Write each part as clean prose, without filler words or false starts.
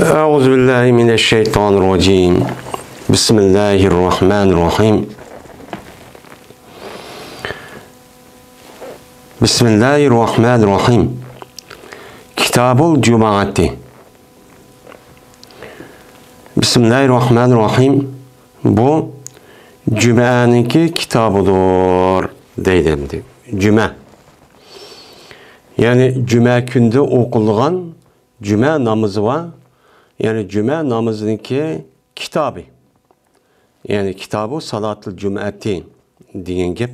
Euzubillahimineşşeytanirracim. Bismillahirrahmanirrahim. Bismillahirrahmanirrahim. Kitabul Cuma'ati. Bismillahirrahmanirrahim. Bu Cuma'nınki kitabıdır deyildi. Cuma. Yani Cuma günde okulgan Cuma namazı var. Yani Cuma namazınki kitabı. Yani kitabı Salatul Cuma'ati diyen gep.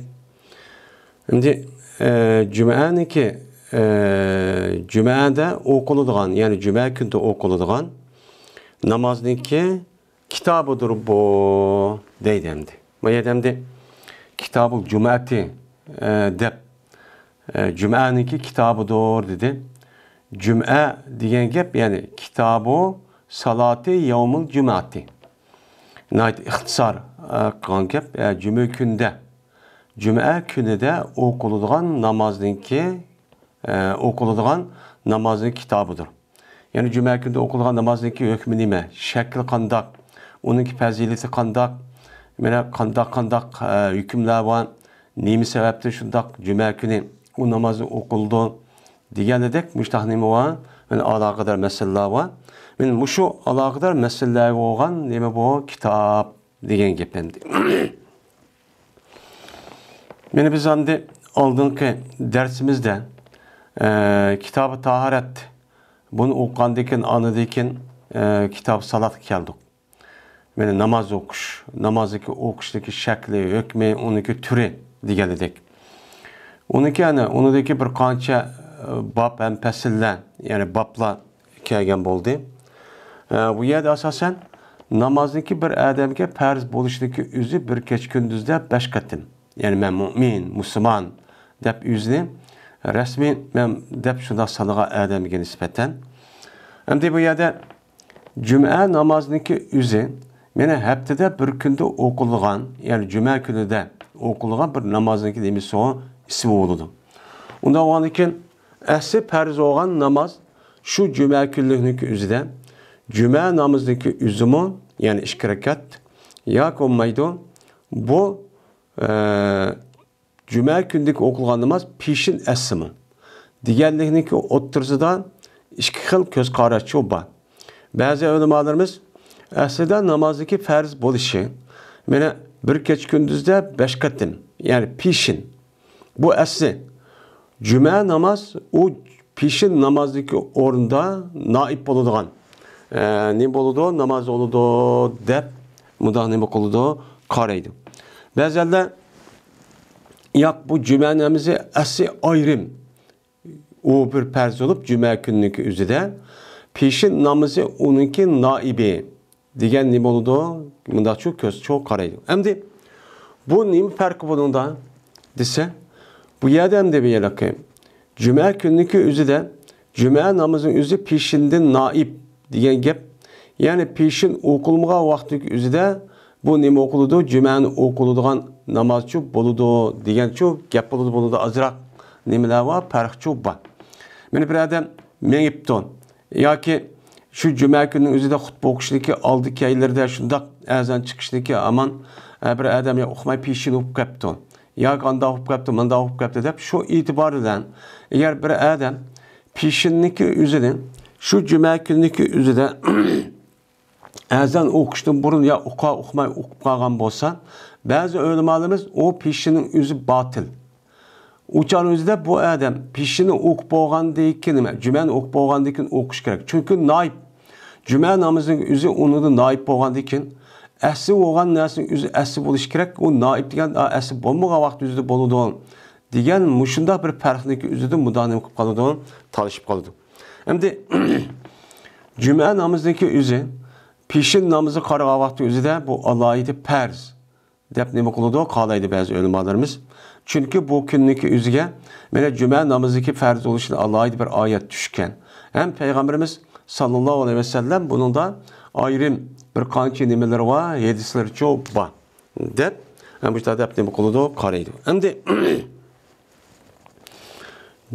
Şimdi Cuma'nınki Cuma'da okulduğun yani Cuma günde okulduğun namazınki kitabıdır bu deyildi. Bu yedemde Kitabul Cuma'ati dep Cuma'nınki kitabıdır dedi. Cuma diyen gep yani kitabı Salati Yevmul Cuma'ati. Nayt ihtisar kan gep Cuma günde. Cuma günüde okulduğun namazın kitabıdır. Yani Cuma günde okulduğun namazınki hükmü nime? Şekli kandak, onunki fazileti kandak, mene kandak hükümler var. Nemi sebeptir şundak Cuma günü o namazı okuldu. Diyen dedik müştahnimi var. Yani alakadar meseleler var. Men muşu alakadar meseleler olan neme bu kitap diyen geplendi. Meni biz andi aldığınki dersimizde kitabı taharet bunu okuyandikin anıdikin kitap salat geldik. Meni namaz okuş, namazdaki okuştaki şekli, hükmü, onunki türü diyen dedik. Onunki yani onundaki bir kança bab hem pesiller yani babla kelgen boldu. Bu yerde asasen namazınki bir adamga farz bo'lishidagi o'zi bir keç gündüzde 5 qatim. Yani men mu'min, Müslüman deb o'zini rasmiy men deb shunda sanaga adamga nisbatan. Endi bu yerde Cuma namazınki o'zi meni haftada bir kunda o'qilgan, yani Cuma kunida o'qilgan bir namazınki demisi o ismi bo'ladi. Unda o'g'ankin asli farz olan namaz şu Cuma günlükniki özüde Cuma namazındaki üzümü yani 2 rekat ya olmaydı. Bu Cuma gündeki okulgan namaz peşin esimi. Diğerlikniki oturzıdan 2 xil göz qaraşı var. Bazı ulemalarımız aslida namazdaki farz bo'lişi meni bir keç gündüzde 5 qatim yani peşin. Bu asli Cuma namaz o peşin namazdaki orunda naip oludğan. Ne boludu? Namaz oludu dep muda ne boludu? Qaraydı. Bazılarda yak bu Cuma namazı asli ayrım. O bir farz olup Cuma günlükü üzüde peşin namazı onunki naibi. Digen ne boludu? Muda çok köz çok qaraydı. Şimdi bu ne farkı bununda dese bu yerdem de bir yere Cuma günlükü üzüde Cuma namazın üzü peşinden naib diyen gep. Yani peşin okulmağa vaxtı üzüde bu neme okuludu? Cuma'nın okuluduğun namazçı boludu diyen çok gep boludu azırak nemeler var, farkçı var. Beni bir adam menipton. Ya ki şu Cuma günün üzüde hutba okuşdaki aldık yaylarda şundak ezan çıkışdaki aman bir adam ya okumay peşin okup kapton. Ya kanda okup kaptı, manda okup kaptı deyip şu itibarından eğer bir adam peşindeki üzerinde şu Cuma günlükü üzerinde ezan okuştan burun ya okumay okup kalgan bolsa bazı ulemalarımız o peşinin üzü batıl. Uçan üzerinde bu adam peşini okup olgandayken Cuma'nın okup olgandayken okuş gerek. Çünkü naib Cuma namazının üzü onu da naib olgandayken asli olan narsanın üzü asli buluş gerek. O naib diyen asli bolmagan vaqt üzü boludu. Diyen muşunda bir farkındaki üzüde mudanim okup kalıdı, talışıp kalıdı. Şimdi Cuma namazındaki üzü peşin namazı qarağa vaqtı üzü de bu Allah'ıydı farz. Dep neme kılıdı? Qalaydı bazı ulemalarımız. Çünkü bu gündeki üzüge mene Cuma namazındaki farz oluşunda Allah'ıydı bir ayet düşken. Hem Peygamberimiz sallallahu aleyhi ve sellem bunun da ayrım bir kanki nemeleri var, hadisleri çok var. Dep hem bu işte dep neme kılıdı? Qaraydı. Şimdi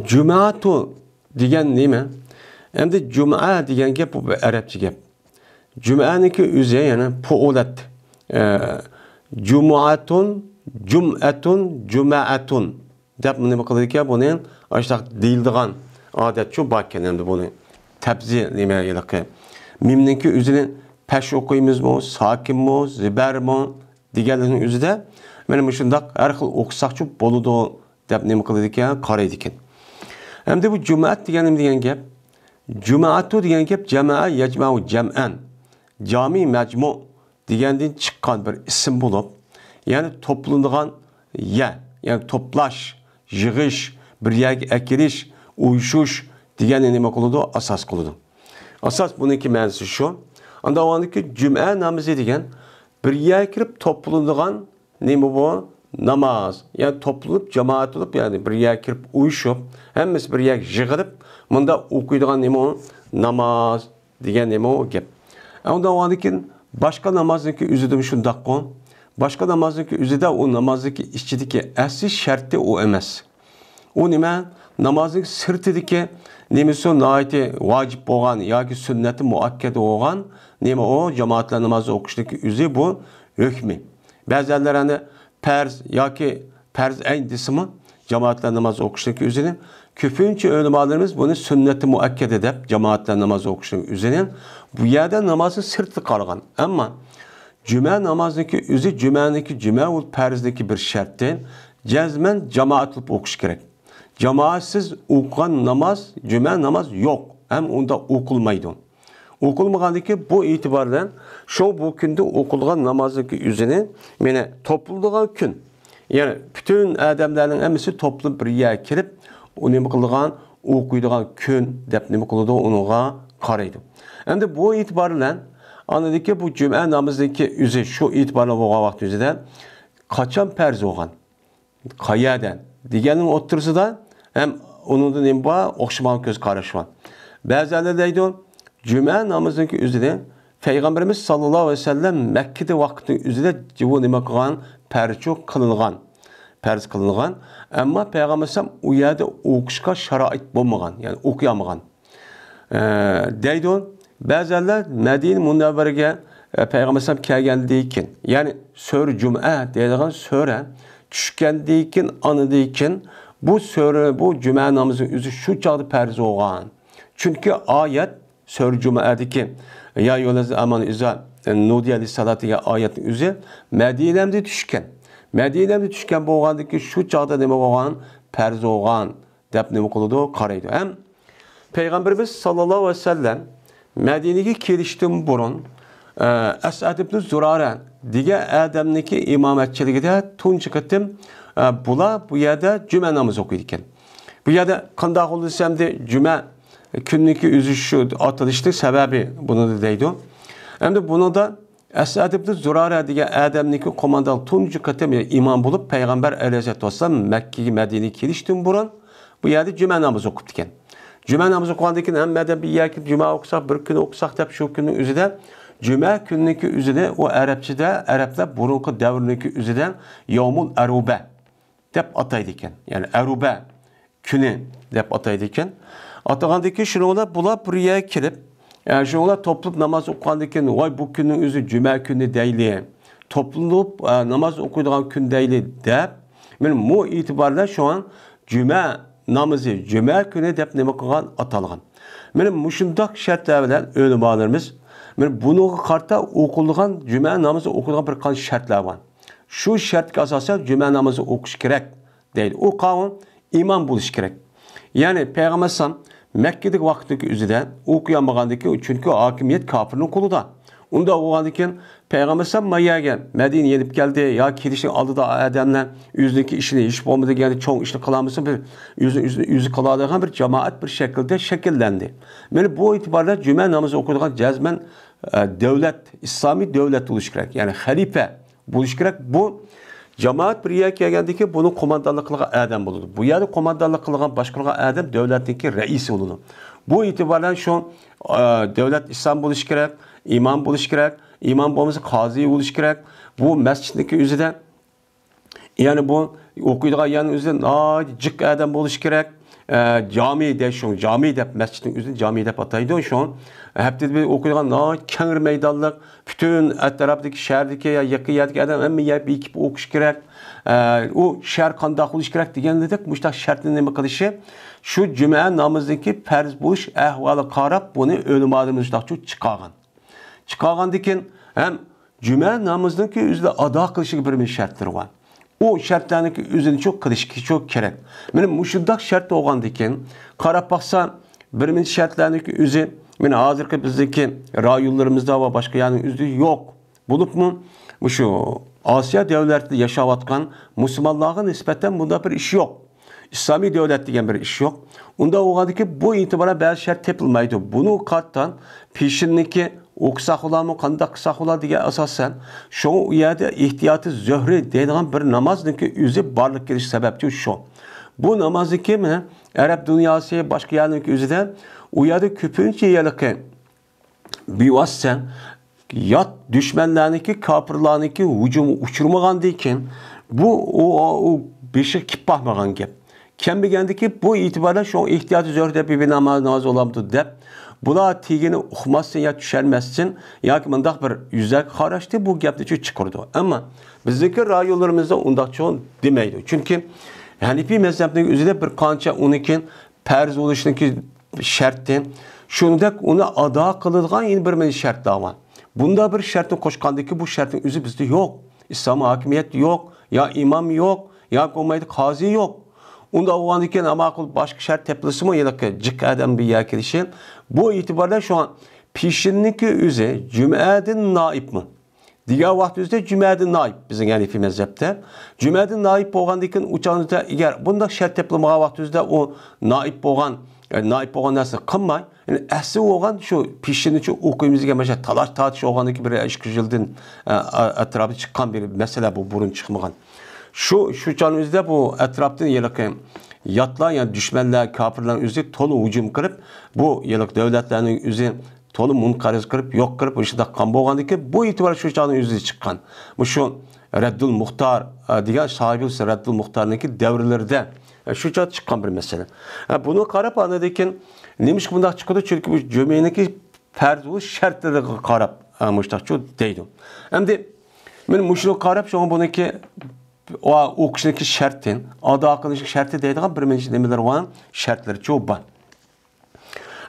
Cuma'tu diyen neme? Endi cuma degan gap bu arabcha gap. Cuma'niki o'zi yana pu'ulat. Jumu'atun, jum'atun, juma'atun deb nima qiladi ekan buni ashta deyiladigan odat shu bor ekan endi buni tabzi nima yo'qi. Mimniki o'zini pash o'qiymizmi, sokinmi, zibarmi deganlarning o'zida mana shundaq har xil o'qisaqchi bo'ladi deb nima qiladi ekan, qaraydi ekan. Endi bu jum'at degan nima degan gap? Juma'atu degan gap jamaa yajma'u jam'an. Cami mecmu degandan chiqqan bir ism bo'lib, ya'ni to'planadigan ya'ni to'plash, yig'ish, bir yerga akirish, uyushish degan nima qiladi? Asos qiladi. Asos buniki ma'nosi shu. Unda o'ndaki juma namozi degan bir yerga kirib to'planadigan nima bu? Namoz. Ya'ni to'planib, jamoat bo'lib, ya'ni bir yerga kirib uyushib, hammasi bir yerga yig'ilib, bunda o'qiydigan nima? Namoz degan nima o gap. Unda o'ndaki başka namazdaki üzüdüm şundaq qo'n. Başka namazdaki üzüde o namazdaki ichidagi asli sharti o emas. O nima? Namazning sirtidagi nemisi nihoyatda vojib bo'lgan yoki sunnati muakkad bo'lgan nima o jamoatlar namoz o'qishdagi o'zi bu hukmi. Ba'zilar hani farz yoki farz ayn desimi jamoatlar namoz o'qishdagi o'zini ko'pincha ulamolarimiz buni sunnati muakkada deb jamoatlar namoz o'qishdagi o'zini bu yerda namozni sirti qolgan. Ammo juma namozniki o'zi juma ul farzdagi bir shartdan jazman jamoat qilib o'qish kerak. Jamoatsiz o'qigan namoz, juma namoz yo'q. Ham unda o'qilmaydi. O'qilmaganligi bu e'tibordan shu bu kunda o'qilgan namozniki o'zini meni to'plangan kun. Yani bütün adamların hepsi toplu bir yerga kirib, o nima qilgan, o'qiydigan kun deb nima qiladi, unuga qaraydi. Endi bu e'tibor bilan anadaki bu juma namozidagi o'zi shu e'tibor bilan bo'lgan vaqt o'zida qachon farz bo'lgan, qayadan deganing o'ttirsida ham uningda nima bor, o'xshagan ko'z qarash bor. Ba'zilar deydi, juma namozidagi o'zida Peygamberimiz sallallahu aleyhi ve sellem Mekke'de vaqtning o'zida bu nima qilgan, farz qilgan. Ammo Peygamberimiz u yerda o'qishga sharoit bo'lmagan, ya'ni o'qiyamagan. Deydi, ba'zilar Madina Munavvaraga Peygamberimiz kelgandan keyin, ya'ni sura Juma deydigan sura tushgandan keyin, anidan keyin bu sura bu juma namozining o'zi shu chog'da farz bo'lgan. Chunki oyat sura Juma'dagi ya yo'lazi aman iza nudiya lis-salatiga oyatning o'zi Madinamda tushgan. Madinamda tushgan bo'lgandiki shu chog'da nima bo'lgan? Farz bo'lgan deb nima qiladi? Qaraydi. Ham Peygamberimiz sallallohu alayhi vasallam Madinaga kelishdan burun As'ad ibn Zurara degan odamniki imomatchiligida tunji qatim bular bu yerda juma namozi o'qiydi ekan. Bu yerda qanday qo'llansamda juma kunniki o'zi shu atilishlik sababi buni deydi. Endi buni da As'ad ibn Zurara degan odamniki qo'mondon tunji qatim imom bo'lib payg'ambar alayhisolatu vasallam Makkaga Madinaga kelishdan burun bu yerda juma namozi o'qibdi ekan. Juma namozi o'qigandan keyin hammadan bir yerga juma o'qisak, bir kun o'qisak deb shu kunning o'zida juma kunniki o'zida o arabchada arablar burunqi davrniki o'zidan yawmul aruba deb ataydi ekan. Ya'ni aruba kuni deb ataydi ekan. Atagandaki keyin shuninglar bular bir yerga kelib, shuninglar to'plab namoz o'qigandan keyin voy bu kunning o'zi juma kuni deyli. To'planib namoz o'qiydigan kun deyli deb men bu e'tiborda shu an juma namozi juma kuni deb nima qilgan atalgan. Men mushundoq shartlar bilan ulamolarimiz men bunuga qarta o'qilgan juma namozi o'qilgan bir qancha shartlar bor. Shu shartga asosan juma namozi o'qish kerak deydi. O qonun imom bo'lish kerak. Ya'ni Peygamber sallam Mekke'deki vaqtdagi o'zida o'qiyolmagandiki, chunki hokimiyat kofirning qo'lida. Unda o'g'andan keyin Peygamber sallam Mayyaga Madina yetib keldi, yo kelishning oldida odamlar o'ziniki ishini ish bo'lmadi degani cho'ng ishni qilamiz, bir o'zi qiladigan bir jamoat bir shaklda shakllandi. Mana bu e'tiborda juma namozi o'qiydigan jazman davlat, islomiy davlat bo'lish kerak. Ya'ni xalifa bo'lish kerak. Bu jamoat bir yerga kelgandiki buni qo'mondonlik qilgan odam bo'ladi. Bu yerda qo'mondonlik qilgan boshqargan odam davlatning raisi bo'ladi. Bu e'tibordan shu davlat islom bo'lish kerak, imom bo'lish kerak, imom bo'lmasa qozi bo'lish kerak. Bu masjidniki o'zida ya'ni bu o'qiydigan ya'ni o'zida jiq odam bo'lish kerak. cami deyişon, cami deyip mescidin üzerinde cami deyip ataydı şu hepte bir okuyan kenger meydanlık bütün etraftaki şehirdeki ya yakın yerdeki adam hem bir ekip okuş gerek o şehir kanda kuluş gerek diyen dedik müştak şartını neme kılışı şu cuma namazındaki farz buluş ehvalı karab bunu ölüm adımız çok çıkargan diken hem cuma namazındaki üzerinde ada kılışı bir şartları var. O şartlarındaki üzerine çok kılış çok gerek. Benim muşuddak şart olgan diken karab baksa birinci şartlarındaki üzeri yani hazırki bizdeki rayullarımızda ve başka yani üzeri yok. Bulup mu? Bu şu Asya devletinde yaşavatkan Müslümanlığa nispeten bunda bir iş yok. İslami devlet diyen bir iş yok. Onda olgadı ki bu itibara bazı şart tepilmeydi. Bunu kattan peşindeki okusak ola mı, kandak kısak ola diye asasen şu yerde ihtiyatı zöhre dediğin bir namazdaki üzeri barlık geliş sebepçi şu. Bu namazı ki mi? Arap dünyası başka yerlerdeki üzerinde uyarı küpünce yalıkı bir vasıta yat düşmanlarındaki kapırlarındaki hücumu uçurmagan deyken bu o beşik kip bakmagan gep. Kembigendeki bu itibarla şu ihtiyacı zörde bir namaz olamdı dep. Bula tigini okumazsın ya düşermezsin ya ki mındak bir yüzek haraçtı bu gepte çok çıkırdı. Ama bizdeki rayollarımızda ondak çoğun demeydi. Çünkü Hanefi mezhebinin üzerinde bir kança unikin perz oluşundaki şartı şunu onu ada kılılgan yeni bir şart daha var. Bunda bir şartın koşkandaki bu şartın üzü bizde yok. İslam hakimiyet yok. Ya imam yok. Ya komaydı kazi yok. Onda o andiken ama akıl başka şart tepilisi mi ya da cık adam bir yer kirişin. Bu itibarla şu an pişinlik üzü cüm'edin naib mi? Diğer vaktimizde cüm'edin naib bizim Hanefi mezhepte. Cüm'edin naib boğandiken uçağınızda eğer bunda şart tepilmeye vaktimizde o naib boğan naib boğan nasıl kılmay. Yani asli olan şu pişini şu okuyumuzda mesela talaş tartış oğandaki bir eşki yıldan etrafı çıkan bir mesele bu burun çıkmagan. Şu canımızda bu etraftan yıllık yatlar yani düşmanlar kafirlerin üzeri tolu hücum kırıp bu yıllık devletlerin üzeri tolu munkariz kırıp yok kırıp bu işe kan boğandaki bu itibar şu canın üzeri çıkan. Bu şu Reddül Muhtar diye sahibi Reddül Muhtar'ındaki devrelerde şu can çıkan bir mesele. Bunu karap anladıyken neymiş ki bundan çıkıyordu çünkü bu cömeğindeki ferdu şartları karap müştakçı değildi. Hem de benim müşrik karap şu an bununki o okuşundaki şartın adı akıllıcı şartı değildi ama bir menşi demeler olan şartları çoğu var.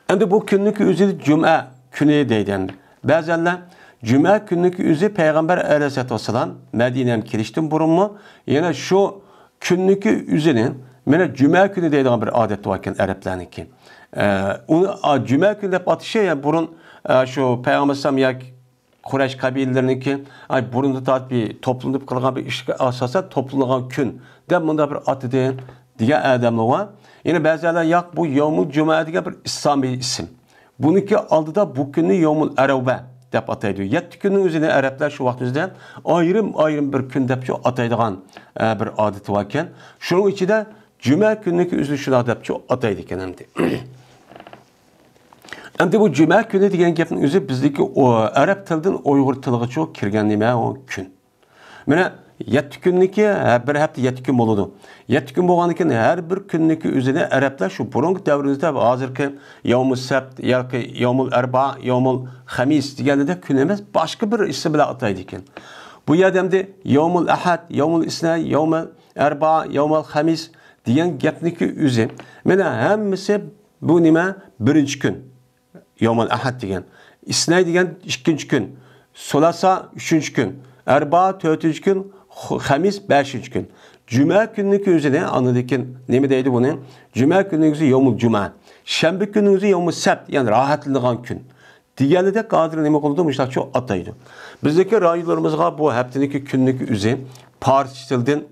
Hem de bu günlük üzeri cuma günü değildi. Bazenler cuma günlük üzeri Peygamber Aleyhisselatü Vesselam Medine'ye kiriştim burunmu yine şu günlük üzerinin mene cuma günü değildi bir adet varken Araplarınki. Onu cuma günü hep atışı yani burun şu Peygamber Samyak Kureyş kabilelerinki ay burunda tat bir toplanıp kılgan bir iş asasa toplanan gün de bunda bir adı değil diye adamı var. Yine bazıları yak bu Yevmul Cuma diye bir İslami isim. Bununki aldı da bu günü Yevmul Erevbe dep ataydı. Yetti günün üzerine Araplar şu vaktimizde ayrım bir gün dep şu ataydıgan bir adeti varken şunun içinde Cuma günündeki üzeri şuna dep şu ataydıken hem de. Hem de bu cuma günü diyen gapın özü bizdeki o Arap tilinden Uygur tiliga çok kirgenleme o gün. Mene 7 günniki bir hafta 7 gün boludu. 7 gün bolgandan her bir günniki üzerine Araplar şu burunki davrimizde hazırki Yevmul Sebt yoki Yevmul Erba, Yevmul Hamis degende gün emas başka bir isim bilan ataydı ekan. Bu yerdemde Yevmul Ahad, Yevmul Isna, Yevmul Erba, Yevmul Hamis degan gapniki o'zi. Mene hammasi bu nima birinchi kun. Yevmul Ahad degan. Isna degan ikkinchi kun. Sulasa uchinchi kun. Erba to'rtinchi kun. Hamis beshinchi kun. Cuma kunniki o'zini anladikkin nima deydi buni? Cuma kunniki Yevmul Cuma. Shanba kunniki Yevmul Sabt, ya'ni rohatlangan kun. Diğerinde qadir nima qildi? Mushtaqa ataydi. Bizdeki rayonlarimizga bu haftaniki kunniki o'zi Fars tilidan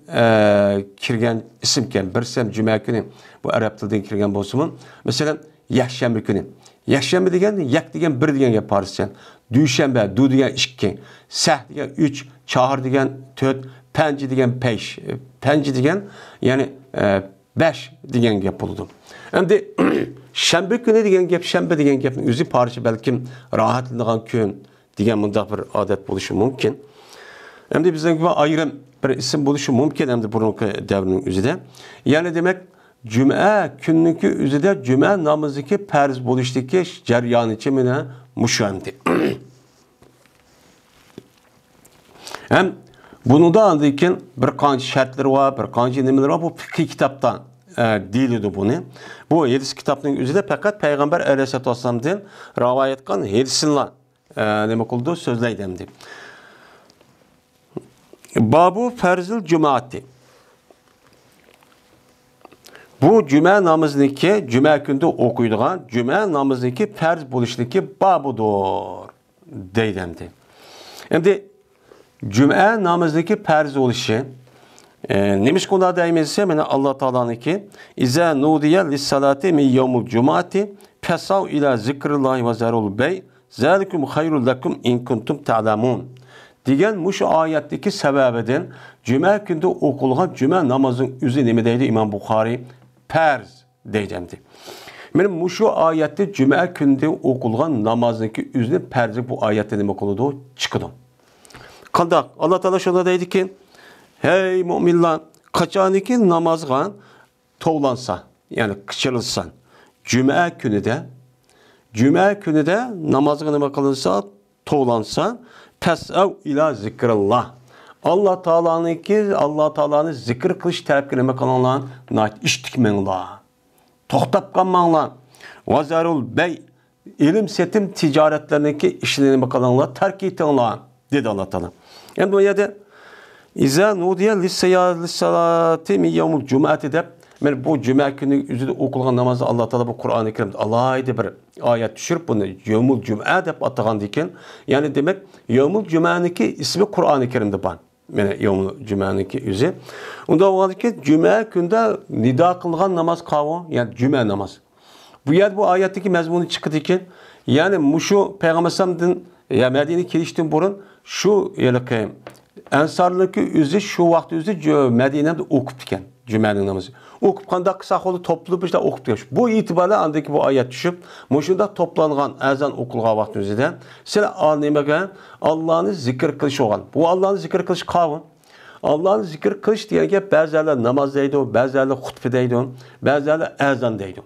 kirgan isimken bir sen cuma kuni bu arab tilidan kirgan bo'lsa-mu, masalan, yakshanba kuni. Yakshanba degan yak degan bir degan gap farscha. Dushanba du degan 2, sah degan 3, chahar degan 4, panji degan 5. Panji degan ya'ni 5 degan gap bo'ldi. Endi shanba kuni degan gap, shanba degan gapning o'zi farscha balkim rohatlangan kun degan mundaq bir odat bo'lishi mumkin. Endi bizning bu ayrim bir isim bo'lishi mumkin endi burungi davrning o'zida. Ya'ni demak Cuma künniki üzerinde cuma namazındaki farz bo'lishlikka jarayonichi meni mushamdi. Hem bunu da anlayırken bir qancha şartları var, bir qancha nimalar var. Bu fiqh kitaptan deyildi bunu. Bu 7 kitapning o'zida faqat Payg'ambar alayhissalatu vassalamdan rivoyat qilgan 7sinlar nima qildi so'zlaydi deb. Babu farzil cumaati. Bu cuma namazındaki cuma günde okuyduğun cuma namazındaki farz bo'lishlikki babudur deydi. Endi cuma namazındaki farz bo'lishi nemiş konuda deymezse mene Allah Teala'nınki İza nudiya lis-salati min yawmul cumati fasav ila zikrillahi ve zarul bey zalikum hayrul lakum in kuntum ta'lamun. Diyen muş ayetteki sebebeden cuma günde okulgan cuma namazın üzü nemi deydi İmam Bukhari farz deycemdi. Benim muşu ayette cuma günde okulgan namazındaki üzü farz bu ayette nemi okuludu çıkıdı. Kandak Allah Teala şuna deydi ki hey müminler kaçaniki namazga toğlansa yani kıçırılsan cuma günü de namazga nima kılınsa toğlansa tes'ev ila zikrullah Allah Teala'nın zikir kılış tarafı nima kılınlar nait iştikmenlar toxtab kalmanlar vazarul bey ilim setim ticaretlerindeki işlerini nima kılınlar terk etinlar dedi Allah Teala. Yani bu yerde İza nudiya lis-salati min yawmul cumati deb men bu cuma günü üzerinde okulgan namazı Allah Teala bu Kur'an-ı Kerim'de alayda bir ayet düşürüp bunu yawmul cuma deb atagan diken. Yani demek yawmul cumaniki ismi Kur'an-ı Kerim'de ban. Yani yawmul cumaniki yüzü. Onda o ki cuma günde nida kılgan namaz kavu yani cuma namaz. Bu yer bu ayetteki mezmunu çıktı diken. Yani muşu Peygamber Sallallahu ya Medine kiliştin burun şu yelke Ensarlık üzü şu vakti üzü Medine'de okup diken cümenin namazı. Okup kanda kısa kolu toplu işte okup diken. Bu itibarla andaki bu ayet düşüp muşunda toplanğan ezan okulğa vakti üzüde sile anlaymağa Allah'ın zikir kılış olan. Bu Allah'ın zikir kılış kavun. Allah'ın zikir kılış diyen bazıları namaz deydi, bazıları hutbe deydi, bazıları ezan deydi.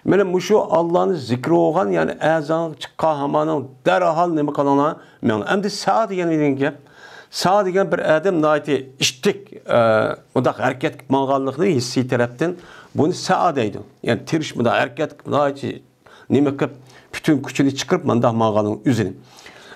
Benim muşu Allah'ın zikri olan yani ezan çıkka hamanın derhal nemi kalana hem de saat yani ki sağ degen bir adam naiti iştik onda hareket mağallıklı hissi taraftan bunu sağ deydi. Yani tirişmada hareket naiti nime kıp bütün küçünü çıkıp manda mağalın üzerine.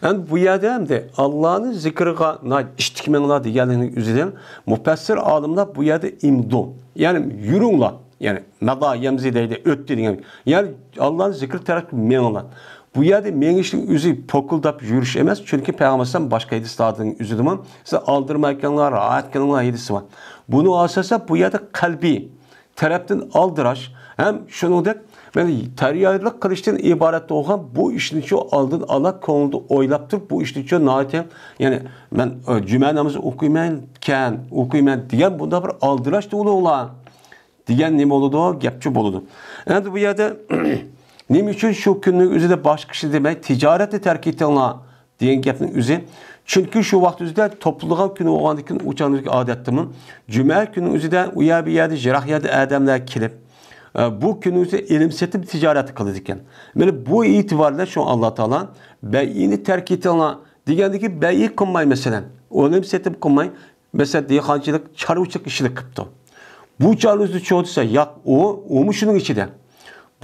Yani bu yerde hem de Allah'ın zikriga naiti iştikmenla diyenlerin üzerine mufassir alimler bu yerde imdu. Yani yürünla yani mada yemzi deydi öttü diyen. Yani Allah'ın zikri tarafı menla. Bu yerde menişlik üzü pokuldap yürüyüş emez. Çünkü Peygamber'den başka hadislerden üzüdümün size aldırmaykenler, rahatkenler hadisi var. Bunu asasa bu yerde kalbi taraftan aldıraş hem şunu da yani tarihaylık kılıçtan ibaret olan bu işin için aldın Allah konuldu oylaptır. Bu işin için naite yani ben cuma namazı okuymayın diyen bunda bir aldıraş dolu olan diyen ne oldu gepçi boludu. Yani bu yerde Nim için şu günlük üzerinde başka kişi demek ticareti terk ettiğine diyen gepnin üzeri. Çünkü şu vakti üzerinde topluluğa günü oğandıkın uçanlık adettimin cuma günü üzerinde uya bir yerde jirah yerde adamlar kilip bu günü üzerinde ilimsetip ticareti kılıdıkken. Yani bu itibarla şu Allah Teala beyini terk ettiğine digendeki beyi kılmayı mesela. Ilimsetip kılmayı mesela diyekancılık çarvıçlık işini kıptı. Bu çarvıçlık çoğutsa yak o şunun içinde.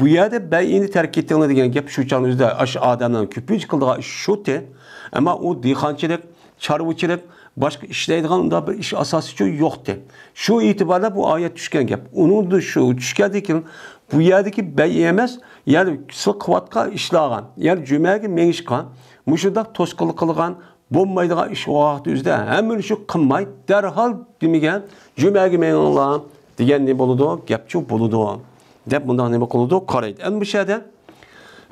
Bu yerde beyini terk ettiğine diyen gep şu çağın üzerinde aşı adamdan küpünç kıldığı şu te ama o diyhançılık, çarvıçılık başka işleydiğin da bir iş asası yoktu. Şu itibarla bu ayet düşken gep. Onun da şu düşkendikin bu yerdeki beyemez yani sıkvatka işlağan yani cümleki menişkan muşuda toskalı kılgan bombaydığı iş o vakti üzerinde hemen şu kınmay derhal demegen cümleki menişkan diyen ne buludu? Gepçu buludu. Dep bundan nima qildi? Qaraydi. Endi bu yerda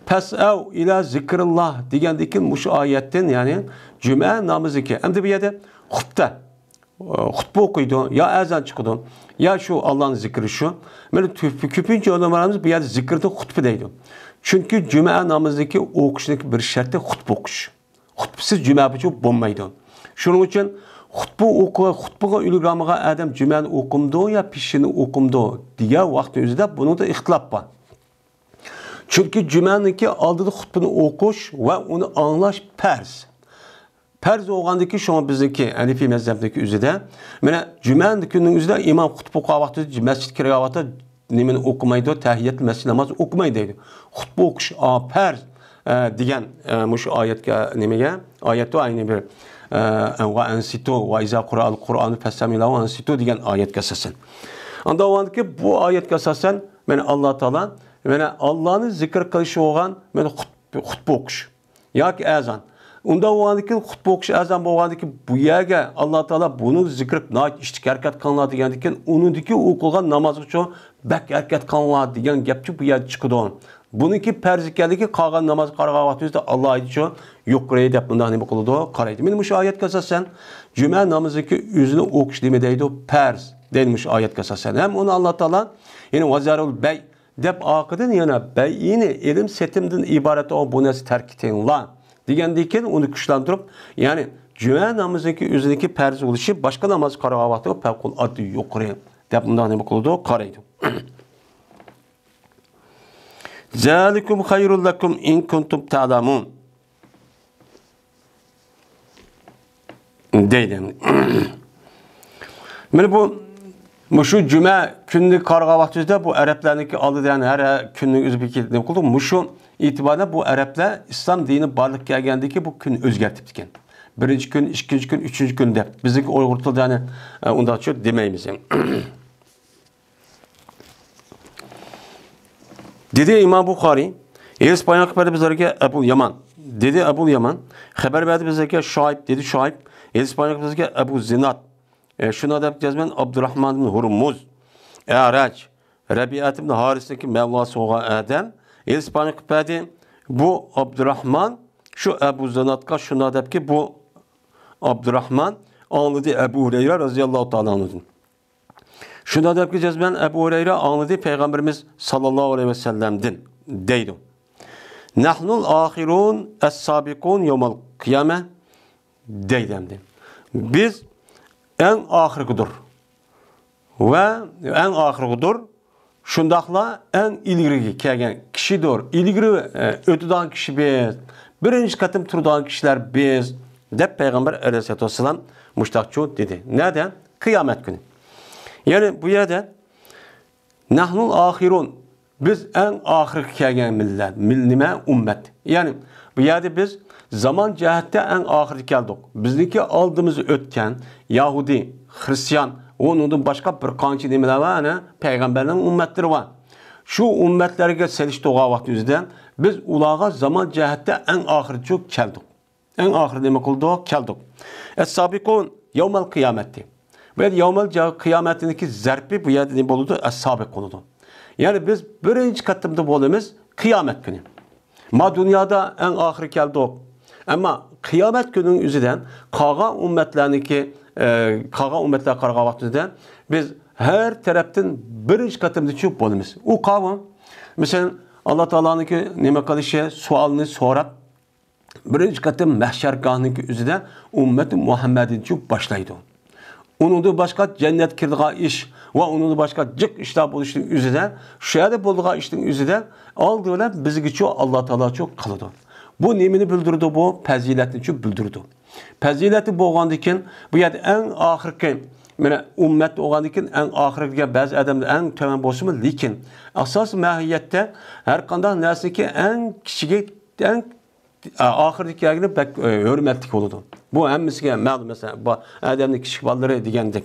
pas'au ila zikrillah degandagi mush oyatdan ya'ni juma namoziga. Endi bu yerda xutba o'qiydi, yo azon chiqadi, yo shu Allohning zikri shu. Mana ko'pincha ulamolarimiz bu yerda zikrni xutba deydi. Chunki juma namozidagi o'qishlik bir sharti xutba o'qish. Xutbasiz juma uchun bo'lmaydi. Shuning uchun xutbuga ulg'amiga adam jumani o'qimdi yo pishini o'qimdi degan vaqt o'zida buningda ixtilof bor. Chunki jumaniki oldida xutbani o'qish va uni anglash farz. Farz bo'lgandiki, shunga bizniki Hanifiy mazhabdagi o'zida, mana jumani kunning o'zida imom xutba o'qigan vaqtida masjidga kirgan vaqtda nimani o'qimaydi, tahiyyat masjid namoz o'qimaydi deydi. Xutba o'qish farz degan mush oyatga nimaga? Oyatda ayni bir va ansitu va iza qura'al Qur'onni fasamilu va ansitu degan oyatga asosan. Unda o'g'andiki bu oyatga asosan mana Alloh taolo mana Allohni zikr qilish bo'lgan mana xutba o'qish yoki azon. Unda o'g'andiki xutba o'qish azon bo'lgandiki bu yerga Alloh taolo buni zikr ishtik harakat qilinglar degandan uningdiki o'qilgan namoz uchun bak harakat qilinglar degan gapchi bu yerga chiqadi. Buniki farz ekanligi qolgan namoz qilgan vaqtida Alloh aytdi yuqori deb bunday nima qiladi qaraydi. Men bu oyatga asosan juma namoziki o'zini o'qish nima deydi farz deydi shu oyatga asosan. Ham uni Alloh taolo ya'ni vazarul bay deb oqidan yana bayini ilm setimdan iborat o bu narsa tark etinglar degandan keyin uni kuchlantirib, ya'ni juma namoziki o'ziniki farz bo'lishi boshqa namoz qilgan vaqtida favqulodda yuqori deb bunday nima qiladi qaraydi. Zalikum hayrul lakum in kuntum ta'lamun. Deydi. Mana bu shu juma kunni qarg'a vaqtida bu arablarniki oldidan har kunning o'ziga kelib qildi. Mushu itibarda bu arablar islom dini borlik kelgandiki bu kun o'zgartib ekan. Birinchi kun, ikkinchi kun, uchinchi kun deb. Bizdagi Uyg'ur tilida unda shu demaymiz. Dedi İmam Buxoriy, Elis Payg'ambar bizlarga Abu Yaman. Dedi Abu Yaman, xabar berdi bizlarga Shoib, dedi Shoib, Elis Payg'ambar bizlarga Abu Zinat. Shuna deb jazman Abdurrahman ibn Hurmuz, A'raj, Rabi'at ibn Haris'teki mevlası olan adam. Elis Payg'ambar bu Abdurrahman şu Abu Zinat'a şuna deb ki bu Abdurrahman anladı Ebu Hureyre radıyallahu ta'ala anladı. Şuna deb ki cezben Ebu Hureyre anladı Peygamberimiz sallallahu aleyhi ve sellem'din deydi. Nahnul ahirun es-sabikun yevmel kıyame deydemdi. Biz en ahirgidir ve en ahirgidir şundaqla en ilgiri kelgan kishidir. İlgiri ötüdan kişi biz. Birinci katım turdan kişiler biz. Deb Peygamber aleyhissalatu vesselam muştaqçu dedi. Neden? Kıyamet günü. Yani bu yerde nahnul ahirun biz en ahirki kelgan millet, nime ümmet. Yani bu yerde biz zaman cihette en ahirki keldik. Bizdeki aldığımız ötken Yahudi, Hristiyan, onun başka bir qancha nimeler var, peygamberlerin ümmetleri var. Şu ümmetlerge seliştiği vaktimizde biz ulağa zaman cihette en ahirki keldik. En ahir demek oldu keldik. Es-sabikun yevmel kıyametti. Ve yevmel kıyametindeki zerbi bu yerde ne oldu? Es-sabik oldu. Yani biz birinci katımda bolumuz kıyamet günü. Ma dünyada en ahir keldik. Ama kıyamet günün üzerinden kağa ümmetlerdeki ümmetler karga vaktimizde biz her taraftan birinci katımda çok bolumuz. O kavim mesela Allah Teala'nın ki nime kalışı sualını sorar. Birinci katım mahşergahının üzerinden ümmeti Muhammed'in çok başlaydı. Onun da başka cennet kirdiği iş ve onun da başka cık işler buluştuğu üzerinden şehirde bulduğu işin üzerinden aldılar bizi çok Allah Teala çok kalıdı. Bu nemini bildirdi bu faziletini çok bildirdi. Fazileti boğandıkken bu yerde en ahirki mana ümmet oğandıkken en ahirki bazı adamlar en temel boşumu lekin asas mahiyette her kandan nerseki en kişiye en ahirki yerine pek hürmetlik oldu. Bu hemmisiga ma'lum mesela bu adamın kichik bolalar degandik.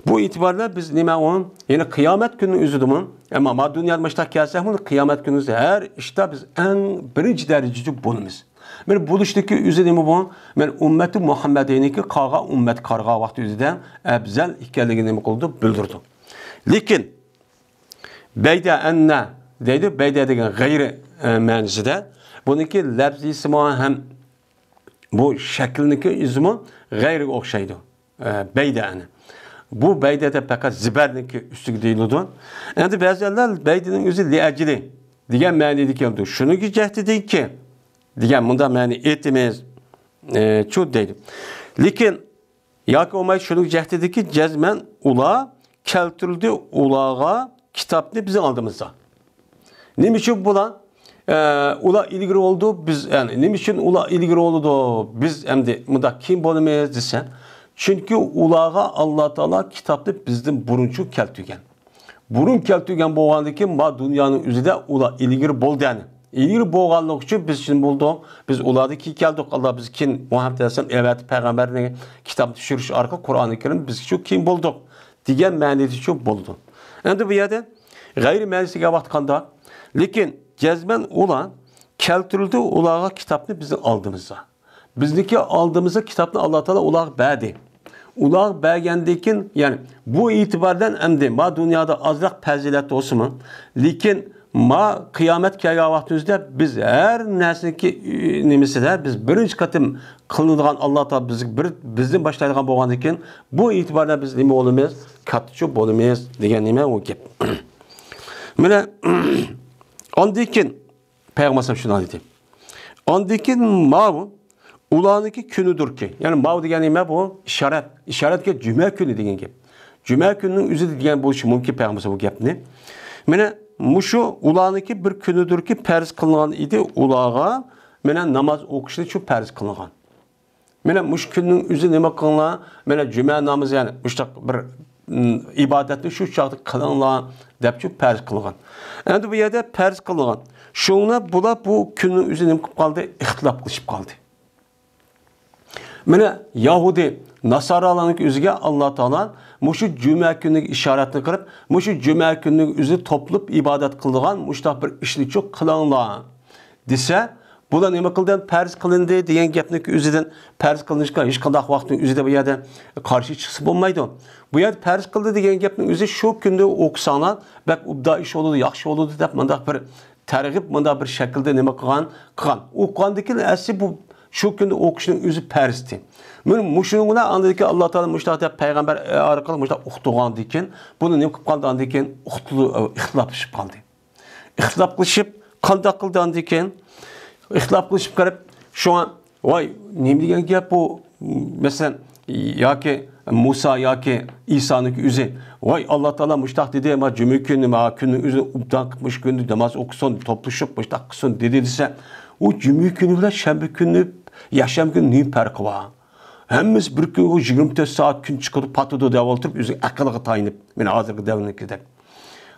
Bu itibarla biz nima onun yine kıyamet günü üzüdümün ama ma dünyada başta kelsek kıyamet günü her işte biz en birinci derecede bulunuz. Men buluşdaki üzerine bu men ümmeti Muhammed'inki qağa ümmet qarğa vaqti üzerinden afzal ekanligini nima qildi bildirdi. Lekin bayda anna deydi bayda degan g'ayri ma'nosida buniki lafzi ismi ham bu şekilniki ismi g'ayri o'xshaydi. Bayda ana. Bu baydada faqat ziberniki üstüge deyildi. Endi ba'zilar baydaning o'zi liajli degan ma'noda keldi. Shuniki jahdidi ki degan bunda ma'ni etimiz şu deydi. Lekin Yoki olmay şunu cehdedeki cezmen ula keltirildi ulağa kitapni bizim aldığımızda. Nima uchun bular ular ilgili oldu biz yani nima uchun ular ilgili oldu biz endi bunda kim bo'lamiz desa chunki ularga Alloh taolo kitobni bizdan burunchi keltirgan. Burun keltirgan bo'lgandan keyin ma dunyoning o'zida ular ilgili bo'ldi yani. İlgili bo'lganligi uchun biz shuni bo'ldik. Biz ularni keldik. Alloh biz kim Muhammad alayhisalom evet payg'ambarning kitob tushirish orqali Qur'oni Karim biz shu kim bo'ldik degan ma'noda shu bo'ldi. Endi bu yerda g'ayri ma'nosiga vaqtganda lekin cezmen ular keltirildi ularga kitobni bizning oldimizda. Bizniki oldimizda kitobni Alloh taolo ular berdi. Ular bergandan yani bu itibardan endi ma dunyoda ozroq fazilat bo'lsin, lekin ma qiyomat kelgan vaqtimizda biz har narsaniki nimasida biz birinchi qatim qilinadigan Alloh taolo bizdan boshlaydigan bo'lgandan keyin bu itibarda biz nima bo'lamiz? Kattchi bo'lamiz degan nima u gap. Mana ondan keyin payg'ambar shuni aytdi. Ondan keyin ma ularniki kunidir ki. Yani mav degan nima bu? İşaret. İşaretga juma kuni degan gap. Juma kunining o'zi degan bo'lishi mumkin payg'ambar bu gapni. Mana mushu ularniki bir kunidir ki farz qilingan edi ularga mana namoz o'qishni shu farz qilingan. Mana mush kunning o'zi nima qilingan? Mana juma namozi yani mushtaq bir ibodatni shu chaqda qilinglar deb shu farz qilingan. Endi bu yerda farz qilingan. Shuni bular bu kunning o'zi nima qilib qoldi? İxtilof qilib qoldi. Mana Yahudi Nasaralarning o'ziga Alloh taolo mushu juma kuniga ishoratni qilib, mushu juma kunining o'zi to'plab ibodat qilgan mushtaq bir ishni cho'q qilinglar desa, bular nima qildi? Farz qilindi degan gapning o'zidan farz qilinishga hech qanday vaqtning o'zida bu yerda qarshi chiqsa bo'lmaydi. Bu yerda farz qildi degan gapning o'zi shu kunda o'qisanglar, bak ubda ish bo'ladi, yaxshi bo'ladi deb mundaq bir targ'ib, mundaq bir shaklda nima qilgan? O'qigandan asli bu şu günde okuşun özü persti. Mən muşununa andaki Allah Teala müştahda peygamber arkalı müştah uxtuğan diken bunu ne qılıb qaldan diken ixtilaflaşıb qaldı. İxtilaflaşıb qanda qıldan diken ixtilaflaşıb qarab şu an vay ne degan gap bu mesela yoki Musa yoki İsa'nın özü vay Allah Teala müştah dedi ama cümle günü ma günün özü ubdan qılmış gündü namaz okusun toplaşıb müştah qılsın dedi dese o cümle günü bilan şənbə günü yaşam günü ne farkı var? Hemiz bir gün o 24 saat gün çıkıp patıda dev oturup özü akıllığı tayinip men hazırki devrindeki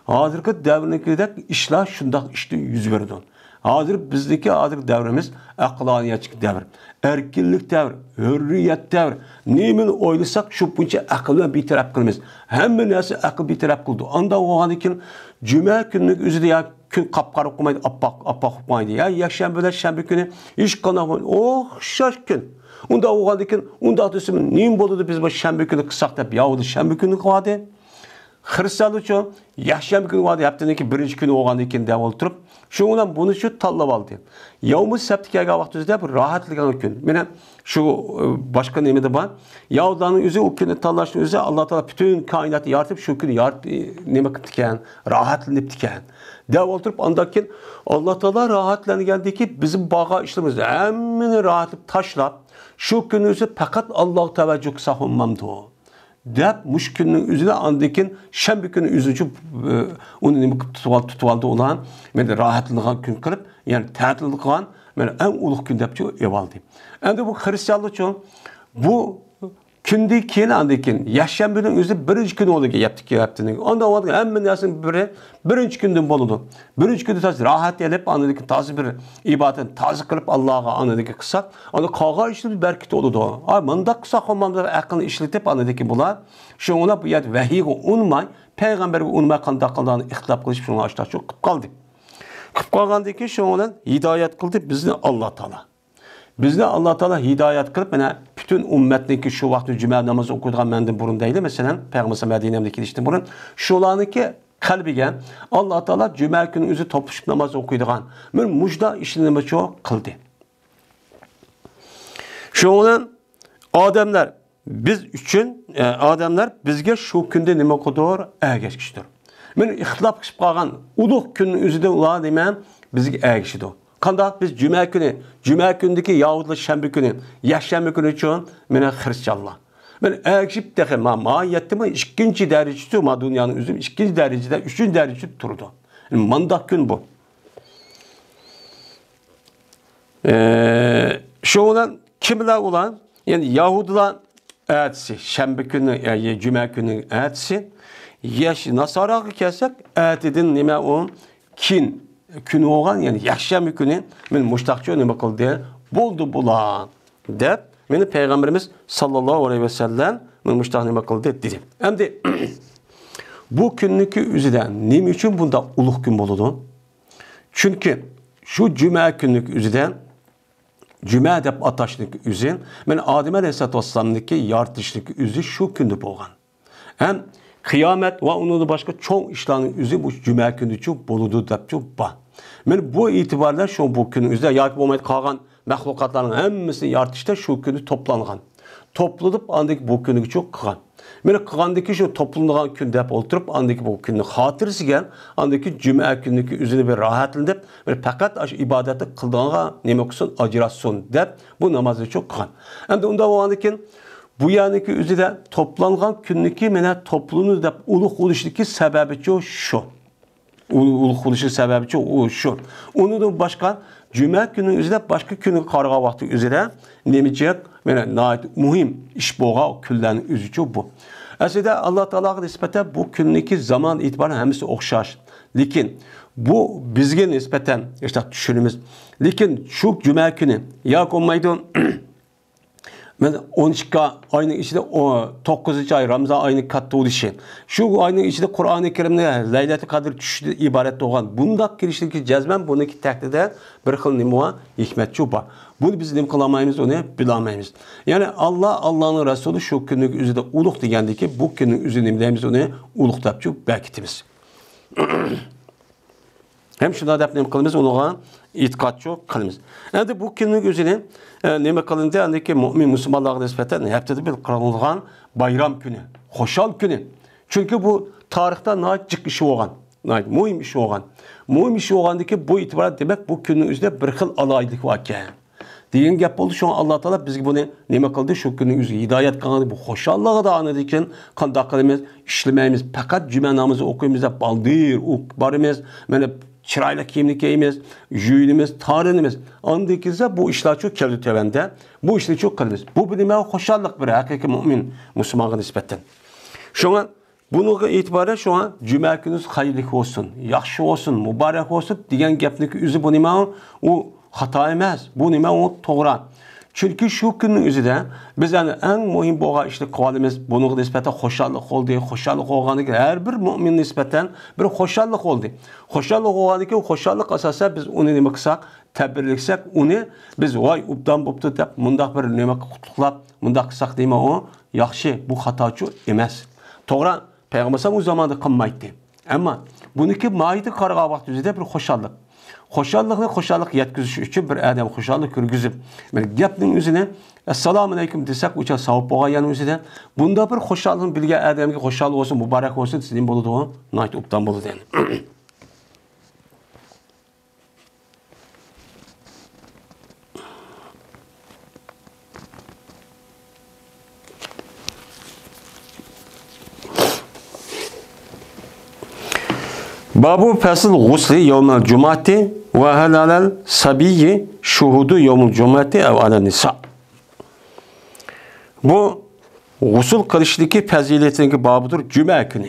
hazırki devrindeki işler şundak işte yüz verdi. Hazır bizdeki hazır devrimiz akılaniyetçi devr, erkinlik devr, hürriyet devr. Nemin oylasak şu bunca akıllı bir taraf kılmız. Hemen nesi akıl bir taraf kıldı. Anda o anıkin cuma günlük özü de ya gün kapkar okumaydı, appak okumaydı. Ya yaşam şembe günü iş kanamaydı. Oh şaş gün. Onda o anıkin onda atırsın. Neyim boldu biz bu şembe günü kısak da yahudu şembe günü kıvadı. Hristiyanlık için yaşam günü vardı. Haftanın birinci günü oğandı iken dev oturup şundan bunu şu tallab aldı. Yavmuz septik yaga vaxtımızda bir rahatlık gün. Mene şu başka nemede var. Yahudanın özü o günü tallaşın özü Allah Teala bütün kainatı yaratıp şu günü neme kıptiken, rahatlanıp diken. Dev oturup andakken Allah Teala rahatlanı geldi ki bizim bağa işlerimiz emmini rahatlık taşlap şu günü özü fakat Allah teveccüh sahunmamdı o. Dep müşkünün üzerine andakin şembe günü üzücü onu nime tutuvaldı olan men rahatlığın gün kırıp yani tatillik olan men en uluk gün dep evaldı. Endi bu Hristiyanlık için bu kündi keyin andakin yaşamının üzü birinci gün oldu ki yaptı. Onda o hemen nasıl birinci günden boludu. Birinci günde taz rahat edip andakin tazı bir ibadet tazı kılıp Allah'a andakin kısak. Onda kağa işli berkit oldu. Ay manda kısak olmamda akıllı işletip andakin bular. Şuna bu yer vahiy unmay peygamber unmay qanday qildan ixtilaf qilib shuni ashta çok qilib qoldi. Qilib qolgandan keyin shundan hidoyat qildi bizni Alloh taolo. Bizni Alloh taolo hidoyat qilib mana bütün ummatniki shu vaqtda juma namozi o'qigan mendan burun deydi. Masalan, payg'ambar Madinamga kelishdan burun shularniki qalbiga Alloh taolo juma kuni o'zi topishib namoz o'qiydigan. Men mujda ishni nima cho'q qildi. Shundan odamlar biz üçün adamlar bizge şu günde nima qildir ergashishdir. Men ixtilof qilib qolgan ulug' kunning o'zida ular deman bizga ergashidi. Qanday biz juma kunidagi Yahudilar shanba kuni, yakshanba kuni uchun meni Hristiyanlar. Ben erkip de ma yetti ikinci derecesi ma dünyanın üzüm ikinci derecede, üçüncü derecede turdu. Yani mandak gün bu. Şu olan kimler olan yani Yahudiler etsi şembe günü yani cuma günü etsi yaş Nasara kelsek etidin nime on kin günü olan yani yakşam günü men muştakçı nime kıldı buldu bulan dep meni peygamberimiz sallallahu aleyhi ve sellem men muştak nime kıldı dedi. Hem de bu günlükü üzüden nime için bunda uluk gün buludu? Çünkü şu cuma günlük üzüden Cuma dep ataşlık üzün, men Adem Aleyhisselatü Vesselam'daki yaratışlık üzü şu gündü bolgan. Hem kıyamet ve onun da başka çok işlerin üzü bu cuma günü çok boludu dep çok ba. Men bu itibarla şu bu günü üzü yaratып olmayıp kalgan mahlukatların hemmisi yaratışta şu günü toplangan. Toplanıp andaki bu günü çok kıgan. Men kıgandaki şu toplangan gün dep oturup andaki bu günü hatırsigen andaki cuma günlük üzünü bir rahatlanıp ve fakat aş ibadeti kıldığına neme olsun acırasın dep bu namazı çok kıgan. Hem de onda o andakin bu yanındaki üzüde toplangan günlükü mene topluluğunu dep uluk oluştaki sebebi çok şu. Uluk oluşu sebebi çok şu. Onu da başka cuma günü üzüde başka günü karga vakti üzüde nemeyecek mene nait muhim iş boğa küllerin üzü çok bu. Aslında Allah Teala'ya nispeten bu günlük zaman itibaren hemisi okşaş. Lakin bu bizge nispeten işte düşünümüz. Lakin şu cuma günü ya olmaydı ben 12 ayının içinde 9. ay Ramazan ayının kattı oluşu. Şu ayının içinde Kur'an-ı Kerim'de Leylat-ı Kadir düşüşü ibaret olan bunda girişteki cezmen bununki takdirde bir xil nimuğa hikmetçi var. Bunu biz nim kılamayız, onu bilamayız. Yani Allah'ın Resulü şu günlük üzerinde uluk degendi ki bu günlük üzerinde nimleyimiz onu uluk tapçı belkitimiz. Hem şuna da nim kılımız ona itikatçı kılımız. Yani bu günlük üzerinde neme kılındı andaki mümin Müslümanlara nispeten hepte bir kılıngan bayram günü, hoşal günü. Çünkü bu tarihte nait işi olan, nait mühim işi olan. Mühim işi olandaki bu itibar demek bu günün üzerinde bir xil alaylık vakıa. Deyin gap oldu şu an Allah Teala bizge bunu neme kıldı şu günün üzerinde hidayet kanalı bu hoşallığı da anladıkken kandak kılımız, işlememiz, fakat cüme namazı okuyumuz da baldır, barımız, yani çırayla kimlik giyimiz, jüyünümüz, tarihimiz. Andikizde bu işler çok keldi tevende. Bu işler çok kılımız. Bu bilime hoşallık bir hakiki mümin Müslüman'a nispeten. Şu an bunu itibaren şu an cuma gününüz hayırlı olsun, yaxşı olsun, mübarek olsun diyen gapniki üzü bu nime o hata emez. Bu nime o doğru. Çünkü şu günün üzerinde biz yani en mühim boğa işte kıvalimiz bunun nispeten hoşallık oldu. Hoşallık olganı ki her bir mümin nispeten bir hoşallık oldu. Hoşallık olganı ki hoşallık asası biz onu nime kısak, tebirliksek onu biz vay ubdan buptu deyip mundak bir nime kutuklap mundak kısak deyme o yaxşı bu hataçı emez. Doğru Peygamber o zamanda kılmaydı. Ama bununki mahiyeti karga vakti üzerinde bir hoşallık. Hoşallık yetkizişi için bir adam hoşallık yürgüzüp gapning üzerine Esselamu Aleyküm desek uça savub boğayan üzerine bunda bir hoşallığın bilge adamki hoşallık olsun, mübarek olsun sizin bolu o nait uptan bolu den. Babu fasıl gusli yevmel cumati ve helalel sabiyyi şuhudu yevmel cumati ev ala nisa. Bu gusul kılıştaki faziletindeki babıdır cuma günü.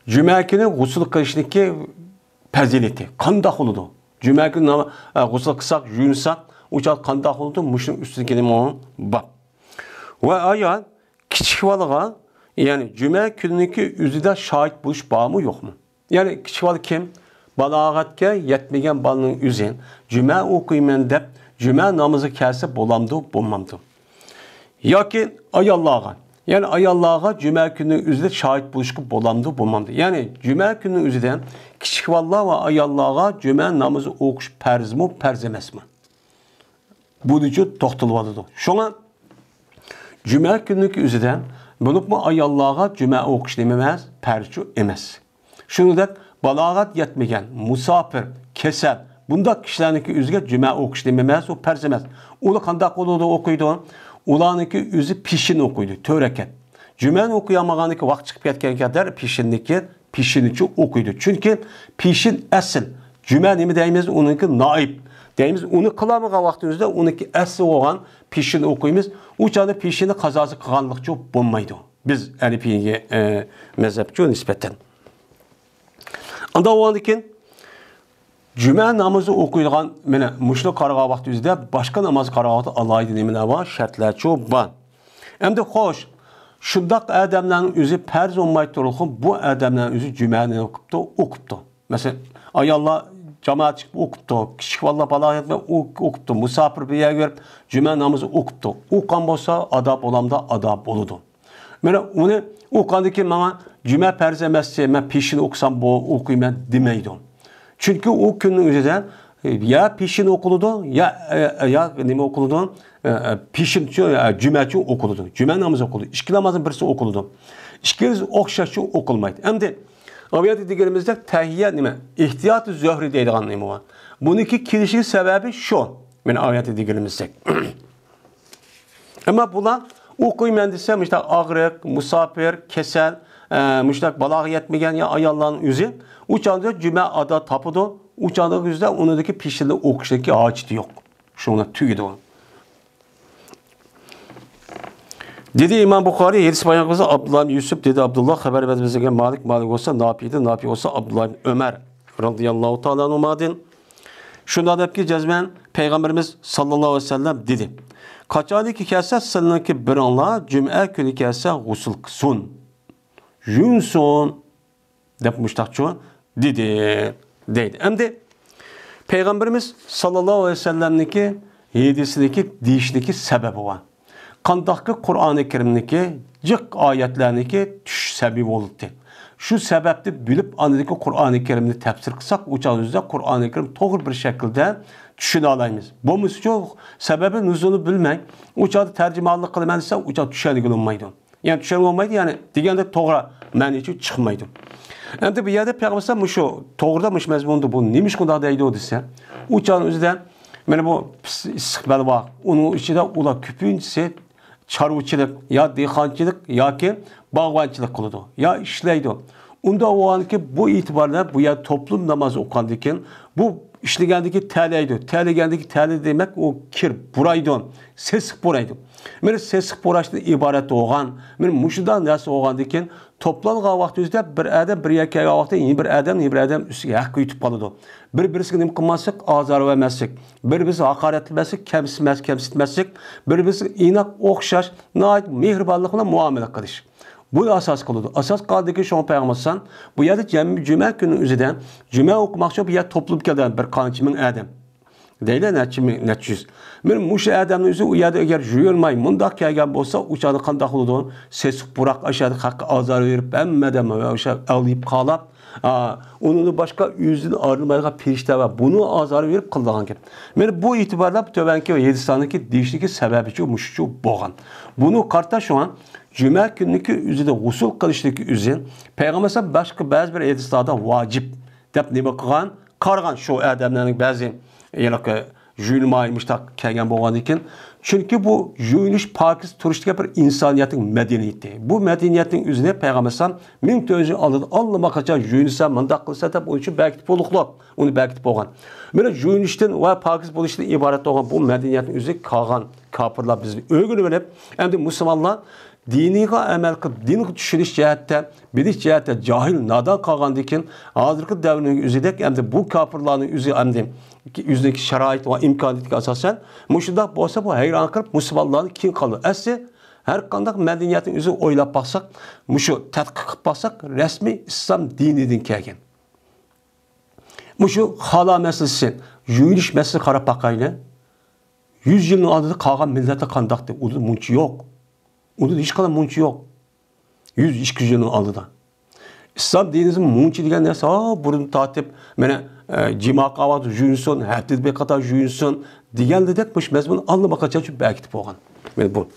Cuma günü gusul kılıştaki fazileti kandak oludu. Cuma günü gusul kısak, yunsak, uçak kandak oludu. Muşun üstündeki o bab. Ve ayet küçük valığa yani cuma günündeki üzüde şahit buluş bağı mı yok mu? Yani küçük balı kim? Balağatke yetmegen balının üzerine cuma okuyman dep cuma namazı kelse bolamdı, bulmamdı. Ya ki ay Allah'a. Yani ay Allah'a cuma günü üzerinde şahit buluşku bolamdı, bulmamdı. Yani cuma günü üzerinden küçük vallahi ve ay Allah'a cuma namazı okuş perz mi, perz emez mi? Bu dücü toxtulvalıdır. Şu an cuma günlük üzerinden bulup mu ay Allah'a cuma okuş dememez, perçu emez. Şunu da balağat yetmegen, musafir, kesel, bunda kişilerdeki üzge cuma okuş dememez, o perz emez. Ulu kandak oludu okuydu. ulaniki özü pişin okuydu, töreket. Cümen okuyamaganiki vaqt çıkıp ketken kadar pişinniki pişiniçi okuydu. Çünkü pişin asıl. Cümen nemi deyimiz onunki naib. Deyimiz onu kılamagan vaqtımızda onunki asıl olan pişin okuyumuz. O çağda pişini kazası kıganlıkçı bulmaydı. Biz Hanefi'ye mezhepçi nispeten. Anda o andikin cüme namazı okuyulgan mene muşlu qarığa vaqtımızda başka namaz qarığa vaqtı Allah'ın nemine var, şartlarçı var. Hem de hoş. Şundak adamların özü perz olmayı turulğun bu adamların özü cüməni okuptu. Mesela ayallah cemaat çıkıp okuptu. Kişik valla balağıyat ve okuptu. Musafir bir yer görüp cümə namazı okuptu. Okan bolsa adab olamda adab oludu. Mesela onu okandı ki bana cümə perz emezse ben peşini okusam bu okuyayım demeydim. Çünkü o günün özüden ya peşin okuludu ya nemi okuludu peşin cümeçi okuludu. Cüme namazı okuludu. İşki namazın birisi okuludu. İşkiniz okşaşı okulmaydı. Hem de aviyat digerimizde tehiyye neme ihtiyat-ı zöhri deydiğin nemi var. Bununki kilişi sebebi şu. Ben aviyat digerimizde. Ama bunlar okuyman desem işte ağrık, musafir, kesel, müştak balağı yetmegen ya ayalların yüzü. Uçanda cüme ada tapıdı. Uçanda yüzde onundaki pişirli okuştaki ağaçtı yok. Şuna tüydü o. Dedi İmam Bukhari, hadis bayan kızı Abdullah bin Yusuf dedi Abdullah haber verdi Malik olsa Nafi olsa Abdullah bin Ömer radıyallahu ta'ala numadin. Şunda da ki cezmen Peygamberimiz sallallahu aleyhi ve sellem dedi. Kaçadı ki kelse sınırki bir anla cümle günü kelse gusül kısun. Yunsun depmiştakçı dedi. Hem de Peygamberimiz sallallahu aleyhi ve sellem'deki yedisindeki dişindeki sebebi var. Kandaki Kur'an-ı Kerim'deki cık ayetlerindeki tüş sebebi oldu. Şu sebepte bilip andaki Kur'an-ı Kerim'de tefsir kısak uçağımızda Kur'an-ı Kerim doğru bir şekilde düşüne alayımız. Bu müsçü sebebi nüzulunu bilmek uçağda tercümanlık kılmaysa uçağı düşeni olmaydı. Yani düşeni olmaydı yani digende doğru mani için çıkmaydı. Hem de bir yerde Peygamber şu doğrudamış mezmundu bu neymiş kunda deydi o dese uçağın özüden yani bu istikbal var. Onun içinde ula küpüncesi çarvıçılık ya dehqançılık ya ki bağvancılık kılıdı. Ya işleydi. Onda o anki bu itibarla bu ya toplum namazı okandıkken bu işlegendeki teleydi. Telegendeki tele demek o kir buraydı. Sesik buraydı. Mene sesik buraştı ibaret oğan. Mene muşudan nasıl oğandıkken toplanğan vaxtımızda bir adam bir yakaya vaxtı yeni bir adam üstüge hakkı yutup kalıdı. Bir-birisini nem kılmazsak azar vermezsek. Bir-birisi hakaret etmezsek, kemsitmezsek. Bir-birisi inak, okşaş, naat, mehribanlıkla muamele kılış. Bu asas kılıdı. Asas kaldı ki şu an Peygamber'san bu yerde cüme günün üzerinden cüme okumak için bir yer toplum keden bir kançımın adam. Değil neçiz. Men muşa adamın üzü u yerde eğer juyulmay mundaq kelgen bolsa uçadı qandaq boldu. Sesik burak aşağı hakkı azar verip emmeden aşağı alıp qalap onun başka yüzün arılmayga perişte var. Bunu azar verip qıldıgan ki. Men bu itibarla töbenki Yedistandaki dişdeki sebebi şu muşu boğan. Bunu karta şu an cüme günlükü üzüde usul kılışdaki üzün Peygamber başka bazı bir Yedistanda vacip dep nima qılgan qargan şu adamların bazı yalaka juyulmaymış da kelgen bolğan ekan. Çünkü bu juyuluş pakiz turistik bir insaniyetin medeniyeti. Bu medeniyetin üzerine Peygamber'san min tözü aldı. Anlamakaça juyulsa mındaq qılsa da bu üçün bərkitip oluqlab. Onu bərkitip bolğan. Belə juyuluşdan ve pakiz boluşdan ibaret olan bu medeniyetin üzerine kalğan kapırlar bizi ögünü verip hem de Müslümanlar diniga amel qilib, din tushunish jihatda, bilish jihatda jahil nadan qolgandikin, hozirgi davrning o'zida hamda bu kofirlarning o'zi hamda o'zidagi sharoit va imkoniyatga asosan mushundaq bo'lsa bu hayron qilib musulmonlarni keng qoldi. Asli har qanday madaniyatning o'zi o'ylab baxsak, mushu tadqiq qilib baxsak, rasmiy islom dinidan kelgan. Mushu xalo masalasi, yuyilish masalasi qarab baqayli. 100 yilning oldida qolgan millatda qandaqdi? Uni munchi yo'q. Onun hiç kadar munçu yok. 100-200 yılın aldıda. İslam dinimizin munçu diyen neyse, burun tatip, cima kavat juyunsun, haftada bir kadar juyunsun, diyen dedekmiş, mezmun anlamak açık belki de boğan. Bu.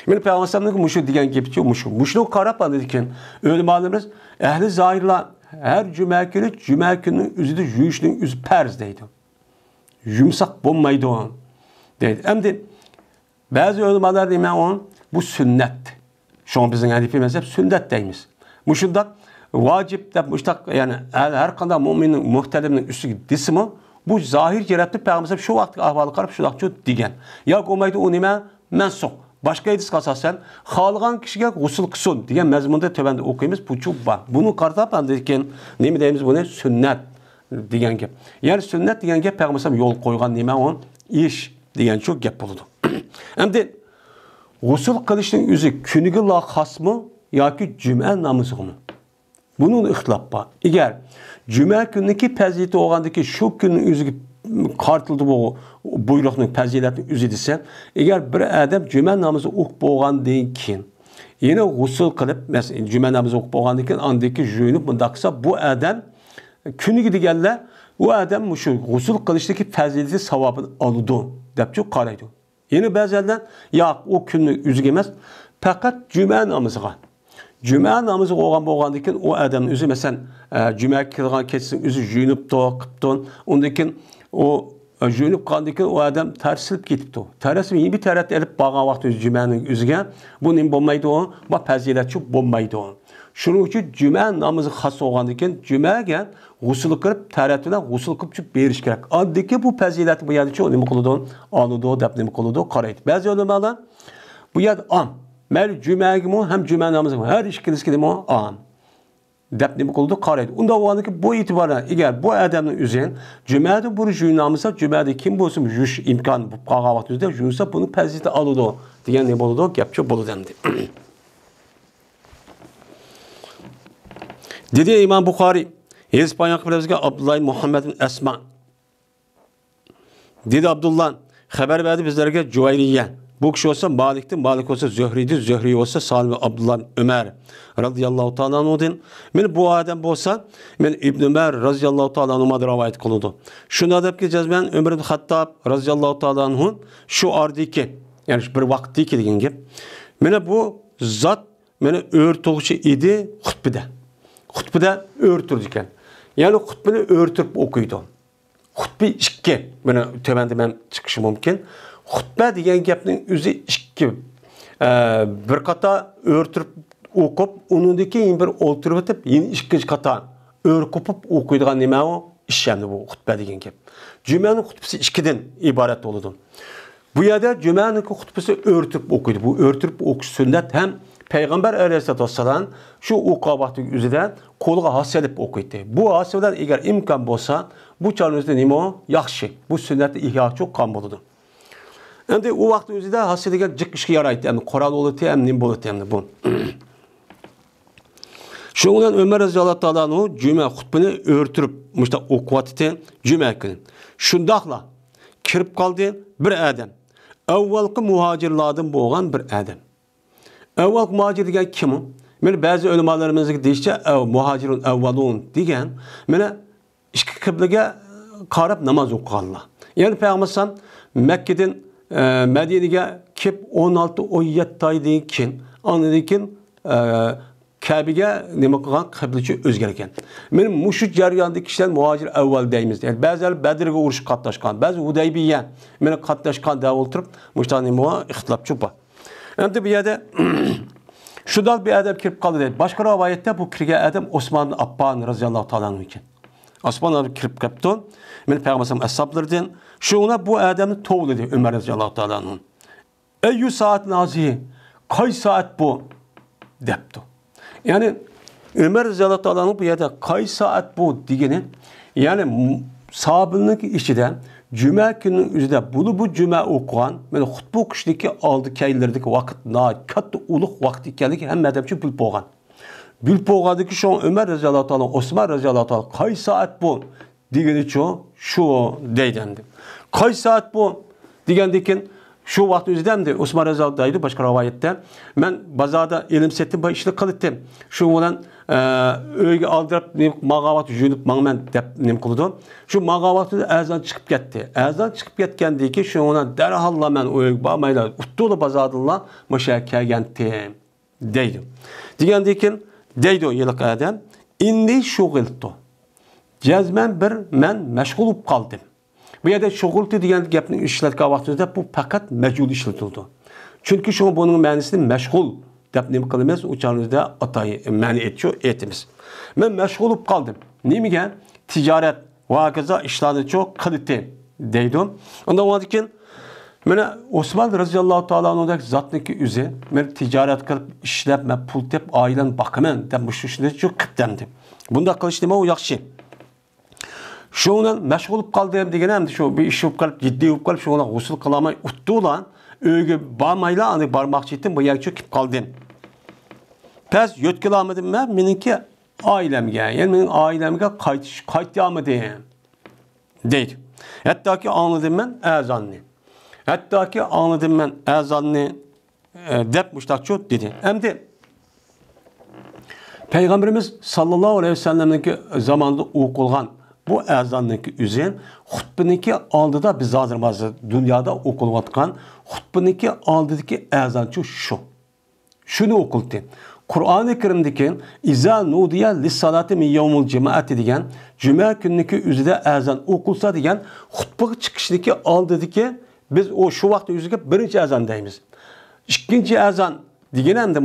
Peygamber'in muşu diyen gibi diyor, muşu karapa dedikken, öyle malumuz, ehli zahirla her cüme günü üzüdü juyuşunun üz perzdeydi. Yumsak bombaydı o. Deydi. Hem de Bazı ulamalar deyman on bu sünnet. Şu bizim Hanefi mezhep sünnet deymiz. Bu şunda vacip de müştak yani her qanday mu'minin muhtaliminin üstüge desimi bu zahir cihatda Peygamber şu vaqtki ahvoli qarab shu vaqtcha degan. Yo'q olmaydi u nima mansux. Başka hadis asasen xalqan kishiga g'usl qilsin degan mazmunda tövanda o'qiymiz. Bu bor. Buni qarab ekan nima deymiz buni sünnet degan gap. Yani sünnet degan gap Peygamber yo'l qo'ygan nima on ish degan shu gap bo'ladi. Endi g'usl qilishning o'zi kuniga xosmi yoki juma namozimi? Bunun ixtilof bor. Agar juma kuniki fazilati olgandaki shu kunning o'ziga qartildi bu buyruqning fazilatini o'zi desa, agar bir odam juma namozi o'qib bo'lgandan keyin yana g'usl qilib, masalan, juma namozi o'qib bo'lgandan keyin andaki jo'yinib bunda qilsa, bu odam kuniga deganlar u odam shu g'usl qilishdagi fazilati savobini oladi deb qaraydi. Yana ba'zanlar yo'q, u kunning o'ziga emas, faqat juma namoziga Cuma namazı olgan dikin o adamın özü mesela cuma kılgan keçsin özü jünüp to qıpton ondakin o jünüp qan dikin o adam tersilip ketipti. Tersi bir tarat elip bağa vaqt özü cumanın özüge bu nim bolmaydı o, bu fazilatçı bolmaydı o. Şunun için cuma namazı xas olgan dikin cumaga g'usl qilib taratdan g'usl qilib berish kerak. Andiki bu fazilat bu yerda nima qiladi? Oladi deb nima qiladi? Qaraydi. Ba'zi ulamolar bu yerda am Mel cümağımı hem cüma namazımı her işkilisi gibi an. Depni bu kolda qaraydı. Unda o ki bu itibarla eğer bu adamın üzerine cümada bu cüma namazı cümada kim bolsun juş imkan bu qağa vaxtında jünsa bunu pəziti alıdı. Diyen ne boludu? Gapçı bolu dendi. Dedi İmam Bukhari İspanya kıblesine Abdullah Muhammed bin Esma. Dedi Abdullah haber verdi bizlerge Cüveyriye. Bu kişi olsa Malik'ti, Malik olsa Zöhri'di, Zöhri olsa Salim ve Abdullah Ömer radıyallahu ta'ala anhudin. Men bu adam olsa, men İbn Ömer radıyallahu ta'ala anhuma rivayet kılındı. Şunu adab ki cezben Ömer bin Hattab radıyallahu ta'ala anhun şu ardiki, yani bir vaktiki degen gep. Mene bu zat mene örtüğüçü idi hutbede. Hutbede örtürdü iken. Yani hutbeni örtürüp okuydu. Hutbe iki, mene tövende ben çıkışı mümkün. Hutbe degan gapning o'zi ikki bir qata o'rtirib o'qib, undan keyin bir o'ltirib o'tib, yana ikkinchi qata o'rqib o'qiydigan nima u? Ish endi bu xutba degan gap. Jumaning xutbasi ikkidan iborat bo'ladi. Bu yerda jumaning xutbasi o'rtirib o'qiydi. Bu o'rtirib o'qish sunnat ham Peygamber Aleyhisselatü Vesselam şu uqabatı üzerinde qo'lga hasilib o'qiydi. Bu hasildan eğer imkon bo'lsa, bu çağınızda nima o? Yaxshi. Bu sunnatni ihyo qilgan bo'ladi. Endi o vaqt o'zida hasilga jiq ishga yaraydi. Endi qoral bo'ladi, ham nim bo'ladi endi bu. Şundan Ömer radhiyallohu ta'ala anhu cuma xutbini o'rtirib, mushta o'qiyotdi cuma kuni. Shundaqla kirib qoldi bir odam. Avvalgi muhojirlardan bo'lgan bir odam. Avval muhojir degan kim? Meni ba'zi ulamolarimiz deyishcha, muhojirun avvalun degan, mana ikki qiblaga qarab namoz o'qiganlar. Ya'ni Payg'ambar Makkadan Madinaga kelib 16-17 oydan keyin, ondan keyin Kabe'ga nima qilgan qiblachi o'zgargan. Meni mushu jarayondagi kishilar muhojir avval deymiz. Yani ba'zilar Badrga urush qatnashgan, ba'zi Hudaybiya meni qatnashgan deb o'tirib, mushta nima ixtilofchi bor. Endi bu yerda shunday bir odam kirib qoldi deydi. Boshqa rivoyatda bu kirgan odam Osmon ibn Affon radhiyallohu ta'ala anhu ekan. Osmon ibn kirib qolibdi. Men Payg'ambar ashoblardan shuna bu odamni tovladi Umar radhiyallohu ta'ala anhu. Ayyu saat nazi? Qay soat bu? debdi. Yani Ömer radhiyallohu ta'ala anhu bu yerda qay soat bu degani, yani sahabening ichida Cuma gününün üzerinde bu cuma okuyan, yani xutba o'qishdagi oldi kaylardagi vaqt katta ulug' vaqt ekanligi hamma odamcha bilib bo'lgan. Bilib bo'lgandiki shu Umar radhiyallohu ta'ala, Osmon radhiyallohu ta'ala qay soat bu deganicha shu deydi endi. Qay soat bu degandan shu vaqt o'zida ham Osmon radhiyallohu deydi boshqa rivoyatda. Men bozorda ilm setdim, bu ishni qildim. Shu bilan uyga oldirib mag'avat jo'nib mangman deb nim qildi. Shu mag'avatda azon chiqib ketdi. Azon chiqib ketgandan keyin shuni darhol men uyga bormaylar. Uttuli bozordalar musha kelgandim deydi. Degandan keyin deydi yiliq odam, "Indi shug'ilto." Jazman bir men mashg'ul bo'lib qoldim. Bu yerda shug'ulti degan gapning ishlatgan vaqtida bu faqat majhul ishlatildi. Çünkü şu bunun ma'nosini meşgul deb nima qilamiz? Uçağımızda atayı ma'ni etimiz. Men meşgul olup kaldım. Nimaga? Ticaret va kaza ishlarni çok qildi deydi. Ondan o için mana Osman radhiyallohu taala anhu'daki zatniki üze men ticaret qilib ishlab men pul tep oilan boqaman deb shu ishni çok qildim. Bunda qilish nima u yaxshi. Şundan meşgul olup kaldığım degenem şu bir iş olup kalıp ciddi olup kalıp şuna usul kılamay uttu olan öyle barmayla anı barmakçı ettim bu yer çöküp kaldım. Pes yötkülamadım ben benimki ailemge yani benim ailemge kayıtlayamadım deydi. Hatta ki anladım ben ezanını. Hatta ki anladım ben ezanını dep müştakçı dedi. Hem de Peygamberimiz sallallahu aleyhi ve sellem'deki zamanında okulgan bu ezandaki üzerine hutbeniki aldıda biz hazır dünyada okulatkan hutbeniki aldıdaki ezançı şu. Şunu okuldu. Kur'an-ı Kerim'deki İza nudiye lissalati min yevmul cemaati degen cuma günündeki üzerinde ezan okulsa degen hutbe çıkışındaki aldıdaki biz o şu vakti üzerinde birinci ezan deyimiz. İkinci ezan degen hem de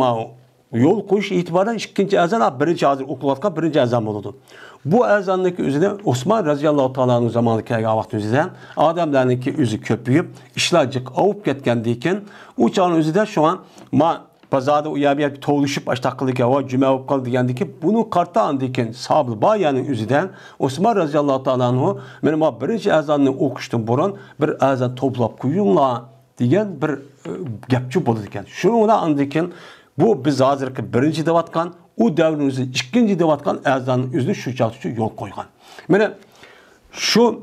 yol koyuş itibardan ikinci ezan birinci hazır okulatkan birinci ezan oldu. Bu ezandaki üzerine Osman radıyallahu ta'ala'nın zamanındaki vakti üzerinde adamlarındaki üzü köpüyüp işlercik avup getkendiyken uçağın üzerinde şu an pazarda uyabiyet bir toğuluşup baştakılık ya cüme avup kaldı diyendiki bunu karta andıyken sablı bayanın üzerinde Osman radıyallahu ta'ala'nın benim birinci ezanını okuştum buran bir ezan toplap kuyunla diyen bir gepçi buldu diken. Şunu da andıyken bu biz hazırki birinci devatkan o devrin üzerinde ikinci devatkan ezanın üzerine şu çatışçı yol koygan. Yani şu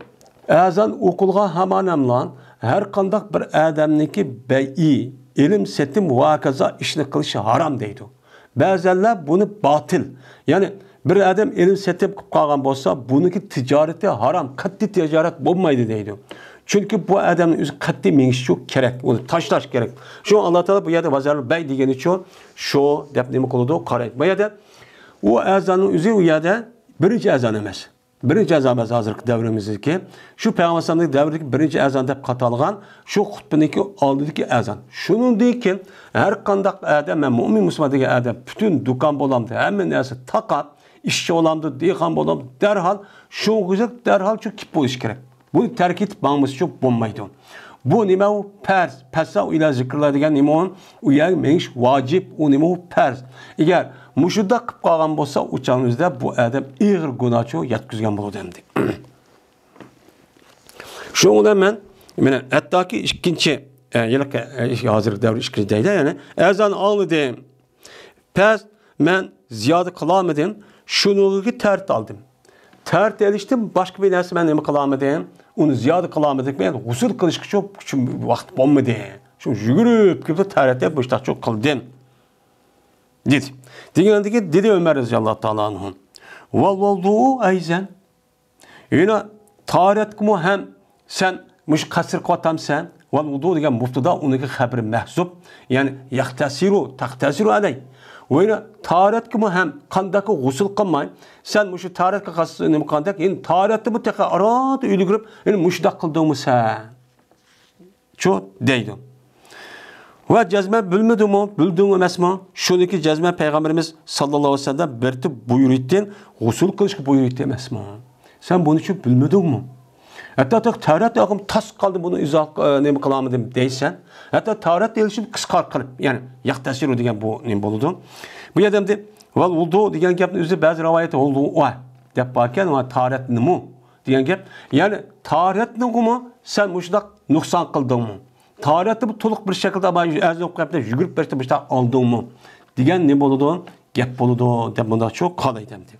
ezan okulga hamanemlan her kandak bir adamniki beyi ilim setim vakaza işini kılışı haram deydi. Bazılar bunu batıl. Yani bir adam ilim setim kalgan bolsa bununki ticareti haram. Katli ticaret bulmaydı deydi. Çünkü bu adamın üzü katli meniş çok gerek. Onu taşlaş gerek. Şu Allah Teala bu yerde vazarlı bey diyeni için şu depnemi koludu karayet. Bu yerde o ezanın üzü o yerde birinci ezan emez. Birinci ezan emez hazırlık devrimizdeki. Şu Peygamberimizdeki devrindeki birinci ezan dep katalgan şu hutbedeki aldıdaki ezan. Şunun deyken her kandak adam ve mümin Müslümandaki adam bütün dukan bolamdı. Hemen neyse takat işçi olamdı, deyhan bolamdı. Derhal şu güzel derhal çok kip iş gerek. Bu terk et bağımız çok bombaydı. Bu nime o pers. Persa ile zikirler degen nime on uyar meniş vacip o nime o pers. Eğer muşudda kıp kalgan bolsa uçağınızda bu adam ağır günahçı yatkızgan bolu demdi. Şundan men hatta ki ikinci yıllık hazır devri ikinci deydi yani ezan almadım. Pers men ziyade kılamadım. Şunu tert aldım. Tert eriştim başka bir nersi ben nime kılamadım. Onu ziyade kılamadık. Ben usul kılışkı çok vakit bulmadı. Şu yürüyüp gibi tarihte bu işte çok kıldım. Dedi. Dinlendeki dedi Ömer radıyallahu ta'ala anh'ın. Valvalduğu ayzen. Yine tarih kumu hem sen müş kasır kotam sen. Valvalduğu degen muftuda onunki haberi mehzub. Yani yahtasiru, tahtasiru aley. Ve yine tarih kumu hem kandaki usul kılmayın. Sen müşü tarihte kasını mı kandak? Yani tarihte bu tekrar arat ülgürüp yani müşdak kıldığımı sen. Çok deydi. Ve cezme bilmedi mi? Bildiğin mesma. Şuradaki cezme Peygamberimiz sallallahu aleyhi ve sellem berti buyuruydun. Usul kılışkı buyuruydun mesma. Sen bunu hiç bilmedin mi? Hatta tarihte akım tas kaldı bunu izah ne mi kılamadım deysen. Hatta tarihte ilişkin kıskar kılıp yani yaktasiru degen bu ne buludu. Bu adam de val oldu degen gapın üzerinde bazı rivayeti oldu o dep bakken ama tarih nemu degen gap. Yani tarih nemu sen muşdak noksan kıldın mı? Tarihte bu toluk bir şekilde ama azok kapta yugurip berti muşdak aldın mı? Degen ne buludu? Gap buludu dep bunda çok kalay demdi.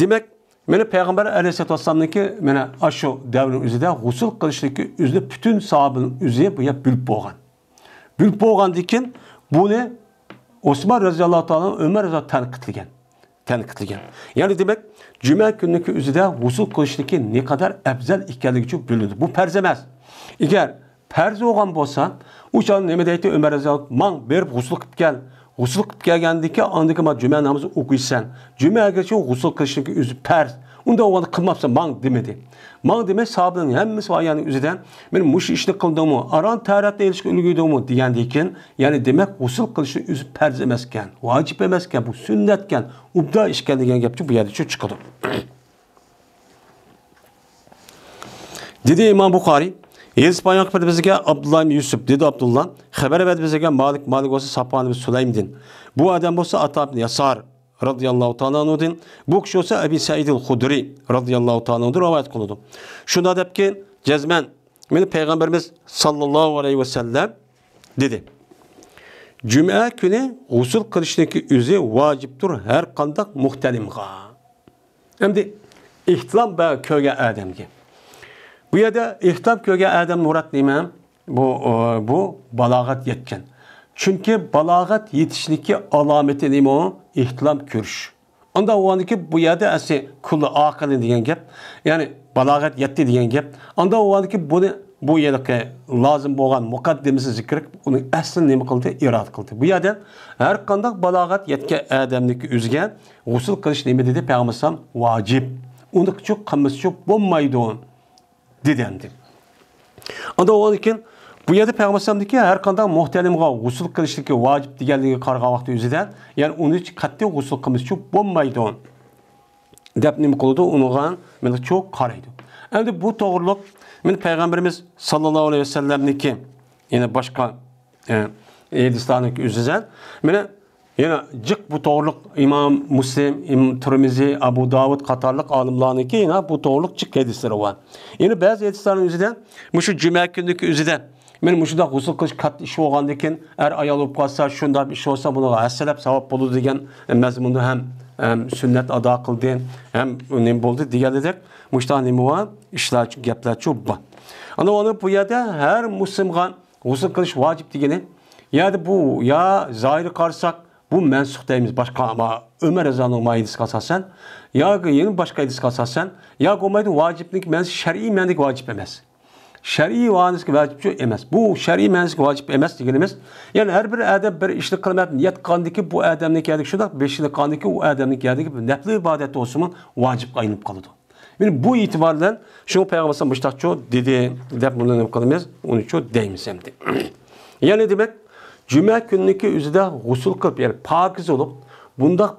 Demek meni Peygamber Aleyhisselatü Vesselam'daki meni aşu devrin üzerinde gusül kılıştaki üzerinde bütün sahabının üzerinde bu ya bülp boğan. Bülp boğan diken bu ne? Osman radıyallahu ta'ala Ömer radıyallahu tanıkıtlıgen. Yani demek cuma günündeki üzerinde gusül kılıştaki ne kadar ebzel ikenligi çok bölündü. Bu perzemez. Eğer perze olan bolsa uçağın neme deydi Ömer radıyallahu man berip gusül kıp gel. Gusül kıp gelgendeki andaki cuma namazı okuysan. Cuma geçiyor gusül kılıştaki üzü perz. Unda onu kılmapsa man demedi. Man demek sahabının hemmesi ayağının üzerinden benim muş işini kıldığımı, aran tarihatle ilişki ülgüydüğümü diyen yani demek usul kılışı üzü perz emezken, vacip emezken, bu sünnetken, ubda işken diyen yapıcı bu yerde şu çıkıldı. Dedi İmam Bukhari, İspanya kadar bizge Abdullah ibn Yusuf dedi Abdullah, haber verdi bizge Malik olsa Safvan ibn Süleym'din. Bu adam olsa Ata ibn Yasar radıyallahu ta'ala anh'udin. Bu kişi olsa Ebi Said el-Hudri radıyallahu ta'ala anh'udin rivayet kılıdı. Şunda deyip ki cezmen benim Peygamberimiz sallallahu aleyhi ve sellem dedi. Cuma günü usul kılıştaki üzü vaciptir her kandak muhtelimga. Hem de ihtilam ve köge ademge. Bu yerde ihtilam köge adem murat demem bu balagat yetken. Çünkü balagat yetişlik alameti neymi o? İhtilam körüş. Onda o andaki bu yerde esi kullu akıllı diyen gep. Yani balagat yetti diyen gep. Onda o andaki bu yerdeki lazım olan mukaddemesi zikirlik onun asıl neymi kıldı? İrad kıldı. Bu yerde her kandak balagat yetke ademdeki üzgen usul kılış neymi dedi Peygamber vacip. Onu çok kılması çok bombaydı on. Dedendi. Onda o andaki bu yerde Peygamber'deki her kandan muhtelimga usul kılıştaki vacip digelliği karga vakti üzerinden yani onu hiç katli usul kılmış çok bombaydı on. Depnim kılıdı onuğan beni çok karaydı. Hem bu doğruluk Peygamberimiz sallallahu aleyhi ve sellem'deki yine başka Edistan'daki üzerinden yine cık bu doğruluk İmam Müslim, İmam Tirmizi, Abu Davud katarlık alimlarındaki yine bu doğruluk cık hadisleri var. Yine bazı hadislerin üzerinden şu cuma günündeki üzerinden men muşda gusül kılış kat iş olgandan er ayal olup kalsa şunda bir şey olsa buna haselep sevap bulur degan mazmunda hem sünnet ada kıldı hem önemli oldu diyelerek muşta nemi var işler gaplar çok var. Ana onu bu yerde her Müslüman gusül kılış vacip degeni ya bu ya zahiri karsak bu mensuh deyimiz başka ama Ömer Ezan'ın maidis kasasen ya yeni başka idis kasasen ya gomaydı vaciplik mensuh şer'i mendik vacip emez. Şer'i vacip vacip emas. Bu şer'i mensuh vacip emas deganimiz. Yani her bir adam bir işlik kılmat niyet qandiki bu adamning geldik şunda 5 yillik qandiki u adamning geldik nafli ibadet olsun vacip qayınıp qalıdı. Yani bu itibardan şu Peygamber müştaqço dedi dep bunu ne qılmaz onu ço deymiz hamdi. Yani demek cuma günündeki üzerinde gusül kılıp yani pakiz olup bunda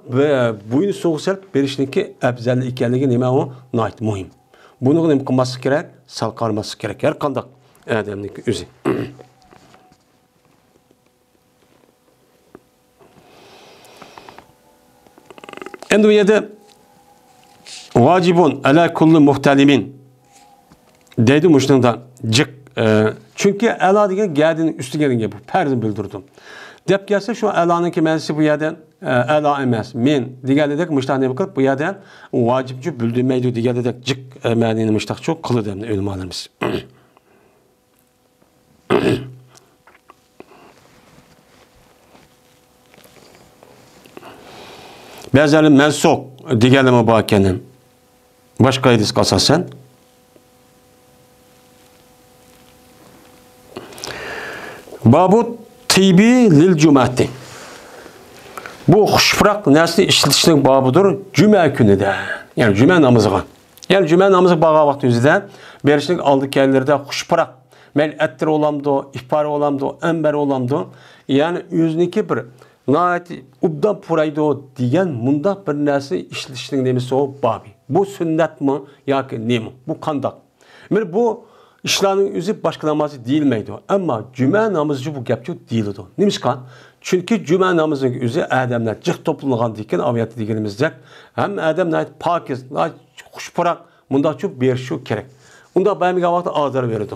buyun soğusalp berişniki afzal ekanligi nima o nayt muhim. Bunu nima qilması kerak? Sal qarması kerak. Her qandaq adamning o'zi. Endi bu yerda vacibun ala kulli muhtalimin deydi muşnundan cık. Çünkü ala degan gadinin üstü gelin gap. Farz bildirdim. Dep gelse şu alanınki mensi bu yerden ala emas. Men deganidek müştahne qilib bu yerdan vacibci bildirmeydi deganidek cık ma'nini müştah çok qildi ulamalarimiz. Bazıları mensuk deganimi bor ekan. Başqa hadis qasasan Babu tibi lil cumati. Bu xushfiraq narsa ishlatishning bobidir juma kunida. Yani juma namoziga. Yani juma namozi bağa vaqt o'zida berishlik oldi kellarda xushfiraq mel attir olamdı, ifpar olamdı, ember olamdı. Yani o'ziniki bir nati ubdan puraydı degan mundaq bir narsa ishlatishning nemisi o babi. Bu sünnetmi yoki nemi? Bu qandaq. Men bu İşlerin üzü başka namazı değilmeydi. Ama cuma namazı bu gapçı değildi. Nimişkan? Çünkü cuma namazının üzü adamlar cık topluluğun diken aviyatı dikenimizde hem adamlar pakiz, kuşparak bunda çok bir şey gerek. Bunda benim vakti azar verirdi.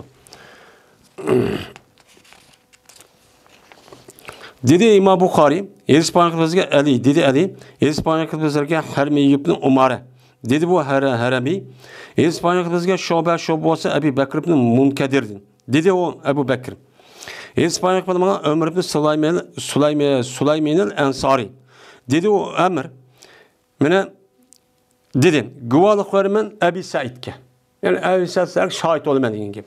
Dedi İmam Bukhari, İspanyolca Ali, dedi Ali, İspanyolca Harmi ibn Umar. Dedi bu Harami, İspanyolca şobe Ebu Bekir ibn Munkadir'din. Dedi o Ebu Bekir. İspanyolca Ömer ibn Süleyman el-Ensari. Dedi o Ömer. Mene dedi, güvalık verimen Ebu Said'ke. Yani Ebu Said şahit olmayan degan gap.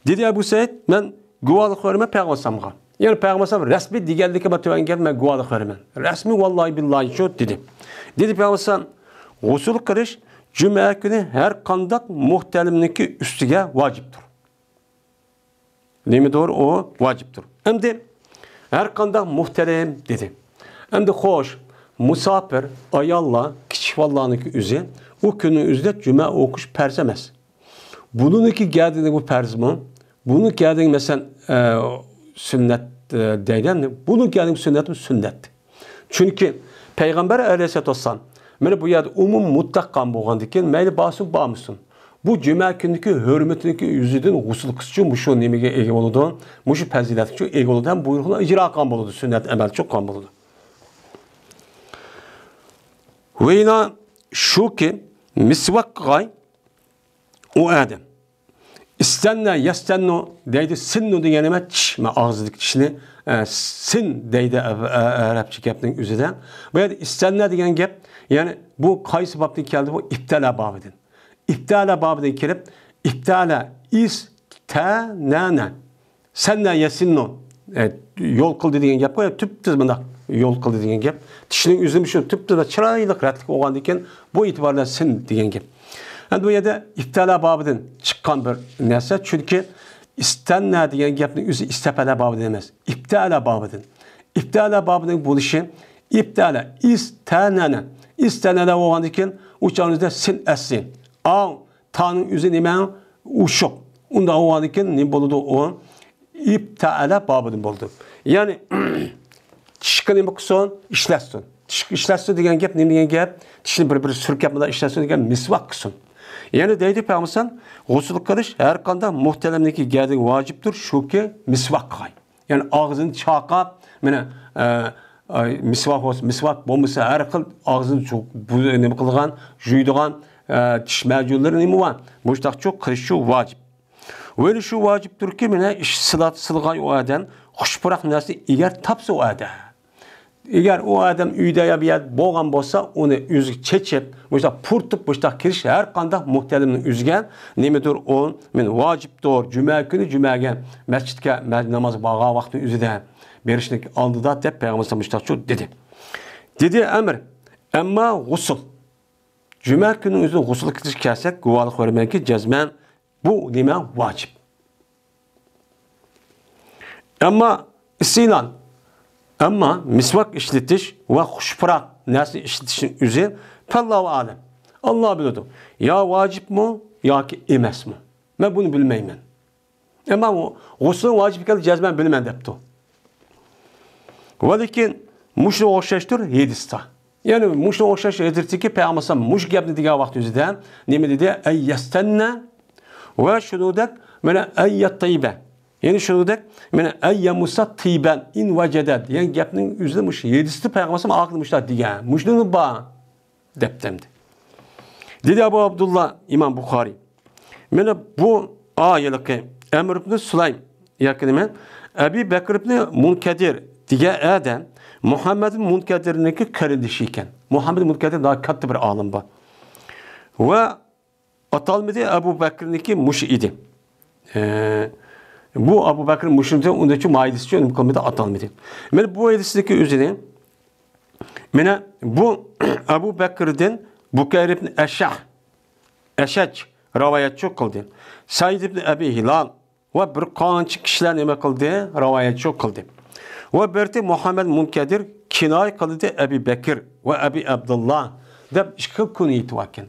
Dedi Ebu Said, men güvalık verimen Peygamber'e. Yani Peygamber resmi digerlikka batıvan gap men güvalık verimen. Resmi vallahi billahi şu dedi. Dedi Peygamber gusül kılış Cuma günü her kandak muhtelimniki üstüge vaciptir. Nemi doğru o vaciptir. Hem de her kandak muhtelim dedi. Hem de hoş musafir ayalla kiçik vallahınki üzü o günün üzde cuma okuş perzemez. Bunun ki geldiğinde bu perz mi? Bunun geldiğinde mesela sünnet deyden, bunun geldiğinde sünnet mi? Sünnet. Çünkü Peygamber Aleyhisselatü Vesselam mene bu yerde umum mutlak kan boğandıkken meyli basın bağımsın. Bu cuma gündeki hürmetindeki yüzüden gusül kısçı muşu nemege ege oludu. Muşu pezilet çok ege oludu. Hem buyruğuna icra kan boludu. Sünnet emel çok kan boludu. Ve yine şu ki misvak gay o adam. İstenne yastenno deydi sinnu diyenime çişme ağızlık çişini sin deydi Arapça gepnin üzerinden. Bu yerde istenne diyen gep yani bu kayısı babdan geldi bu iptala babıdın. İptala babıdan kelip iptala istenene senden yasinno yol kıl dediğin gep koyup tüp tızmında yol kıl dediğin gep dişinin üzümü şu tüp tızmında çıraylık rahatlık olan diken bu itibarla sin diyen gep. Yani bu yerde iptala babıdan çıkan bir neyse çünkü istenne diyen gepnin üzü istepele babı demez. İptala babıdan. İptala babıdan buluşu iptala istenene. İstenene olan diken uçağınızda sin esin. Ağ tanın üzü nimen uşuk. Onda olan diken ne boludu o? İptala babıdan buldu. Yani çıkın bakson işlesin. İşlesin diyen gep ne diyen gep? Dişini bir sürük yapmadan işlesin diyen misvak kısın. Yani deydi Peygamber gusül kılış her kanda muhtelemdeki geldiği vaciptir. Şu ki misvak kay. Yani ağzını çakap misvak bombası her kıl ağzını çok ne kılgan, juyduğan diş mercunları ne var? Bu işte çok kılış şu vacip. Öyle şu vaciptir ki mene iş sılat sılgay o adam hoşpırak nasi eğer tapsa o adam. Eğer o adam üydeye bir yer boğan bolsa onu üzük çeçip işte purtup işte kiriş her kanda muhtelimini üzgen nemidir o men vaciptir cuma günü cumaga mescitke namaz bağa vakti üzüde berişlik aldı da dep Peygamber Mustafa dedi. Dedi emir ama gusül cuma günü üzü gusül kitiş kersek guvalık vermek ki cezmen bu nime vacip. Ama isinan ama misvak işletiş ve huşpırak nasıl işletişin üzeri Allahu alem. Allah bilir. Ya vacip mi ya ki emes mi? Ben bunu bilmeyim. Ama o gusülün vacip geldi cezmen bilmem depti. Velakin muşla okşaştır yedista. Yani muşla okşaş edirti ki Peygamber muş gebni diye vakti üzerinde ne mi dedi? Ey yestenne ve şunudek mene ey yattaybe. Yani şunu dek, mene ayya musa tiben in vacedet. Yani gepnin üzülmüş, yedisi Peygamber'im aklımmışlar diye. Muşlunu ba deptemdi. Dedi Abu Abdullah İmam Bukhari. Mene bu ayılıkı Emr ibn Sulaym yakınımen Ebi Bekir ibn Munkadir diye adam Muhammed'in Munkadir'indeki kardeşiyken. Muhammed'in Munkadir daha katı bir alim var. Ve atalmedi Ebu Bekir'indeki muş idi. Bu Abu Bakır'ın müşrikte ondaki maidesi için konuda atalmadı. Men bu maidesindeki üzerine mene bu Abu Bakır'dan Bukayr ibn Eşac rivayet çok kıldı. Said ibn Abi Hilal ve bir qancha kişiler nima kıldı? Rivayet çok kıldı. Ve berti Muhammed Munkadir kinay kıldı Ebu Bakır ve Abi Abdullah da işkil kuniyeti vakin.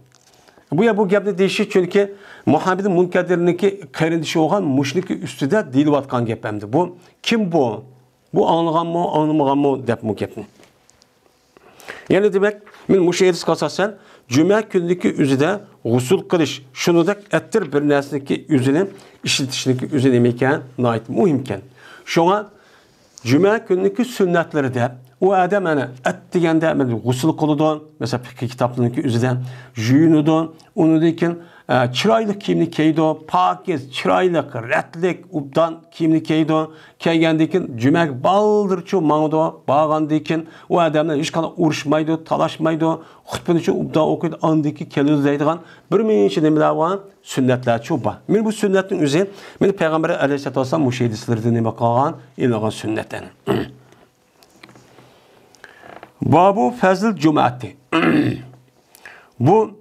Bu gapni değişik çünkü Muhammed'in Munkadir'indeki kardeşi olan müşrik üstüde dil vatkan gepemdi. Bu kim bu? Bu anlagan mı, anlamagan mı dep bu gapni. Yani demek men müşehidis kasasen cuma gündeki üzüde gusül kılış şunu da ettir bir nesneki üzünün işletişindeki üzü demeyken nait muhimken. Şuna cuma gündeki sünnetleri de o adam ana et degende gusül kılıdan mesela fikir kitaplarındaki üzüden juyunudan onu dekin çıraylık kimlik keydo pakiz çıraylık retlik ubdan kimlik keydo keygendekin cümek baldırçı mağdo bağandekin o adamlar hiç kadar uğraşmaydı talaşmaydı hutbeniçi ubda okuydu andaki kelizleydiğen bir minçe demilavan sünnetler çoba. Men bu sünnetin üzeri men Peygamber Aleyhisselatü Vesselam müşehidislerden ne bakagan ilagan sünnetten. Babu fazıl cumaati. Bu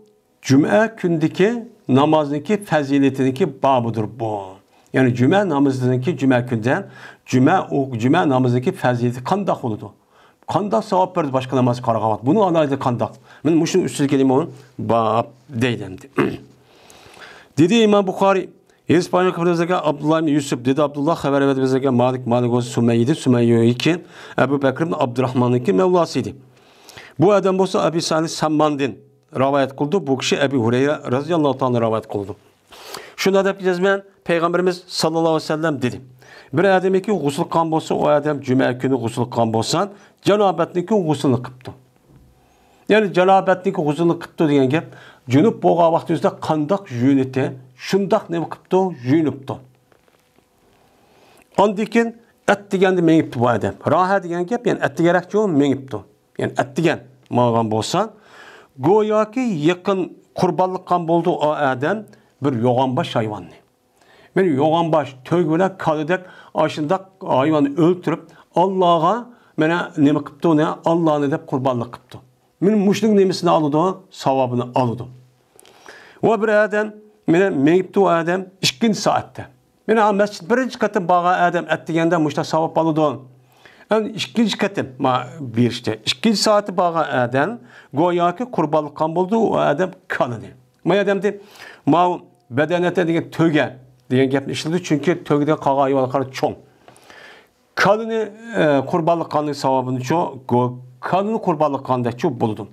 Cuma gündeki namazdaki faziletindeki babıdır bu. Yani cuma namazındaki cuma günden cuma namazındaki fazileti kandak oldu. Kandak sevap verdi başka namaz karagavat. Bunu anlaydı kandak. Ben muşun üstüne kelime onun bab deylemdi. Dedi İmam Bukhari İspanya kıbrızdaki Abdullah bin Yusuf dedi Abdullah haber verdi bize Malik olsun Sümeyye'ydi ki Ebu Bekir'in Abdurrahman'ın ki Mevlasıydı. Bu adam olsa Ebu Salih Sammandin rivayet kıldı. Bu kişi Ebu Hureyre radıyallahu ta'ala rivayet kıldı. Şunu da diyeceğiz ben Peygamberimiz sallallahu aleyhi ve sellem dedi. Bir adamı ki gusül kan olsa o adam cuma günü gusül kan olsa cenabetniki gusülünü kıptı. Yani cenabetniki gusülünü kıptı diyen gep cünüp boğa vaxtımızda kandak jünete şundak ne kıptı jünüptü. Andikin et degende menipti bu adam. Raha degen gep yani et degerekçi o menipti. Yani et degen mağan bolsa goya ki yakın kurbanlık kan boldu o adam bir yoğanbaş hayvanı. Yani yoğanbaş tövgüle kalıdak aşında hayvanı öldürüp Allah'a mene ne kıptı ne Allah'a ne de kurbanlık kıptı. Benim muşluk nemesini alıdı, savabını alıdı. O bir adam mene menipti o adam 2 saatte. Mene mescid birinci katı bağa adam et degende muşta savab alıdı. Yani 2 katı bir işte 2 saati bağa adam goya ki kurbanlık kan buldu o adam kanını. Ma adam de ma bedenete degen töge diyen gapni işledi çünkü tövgede kağa hayvanlar çoğun. Kanını kurbanlık kanı savabını çoğu kanını kurbanlık kanında çok buldum.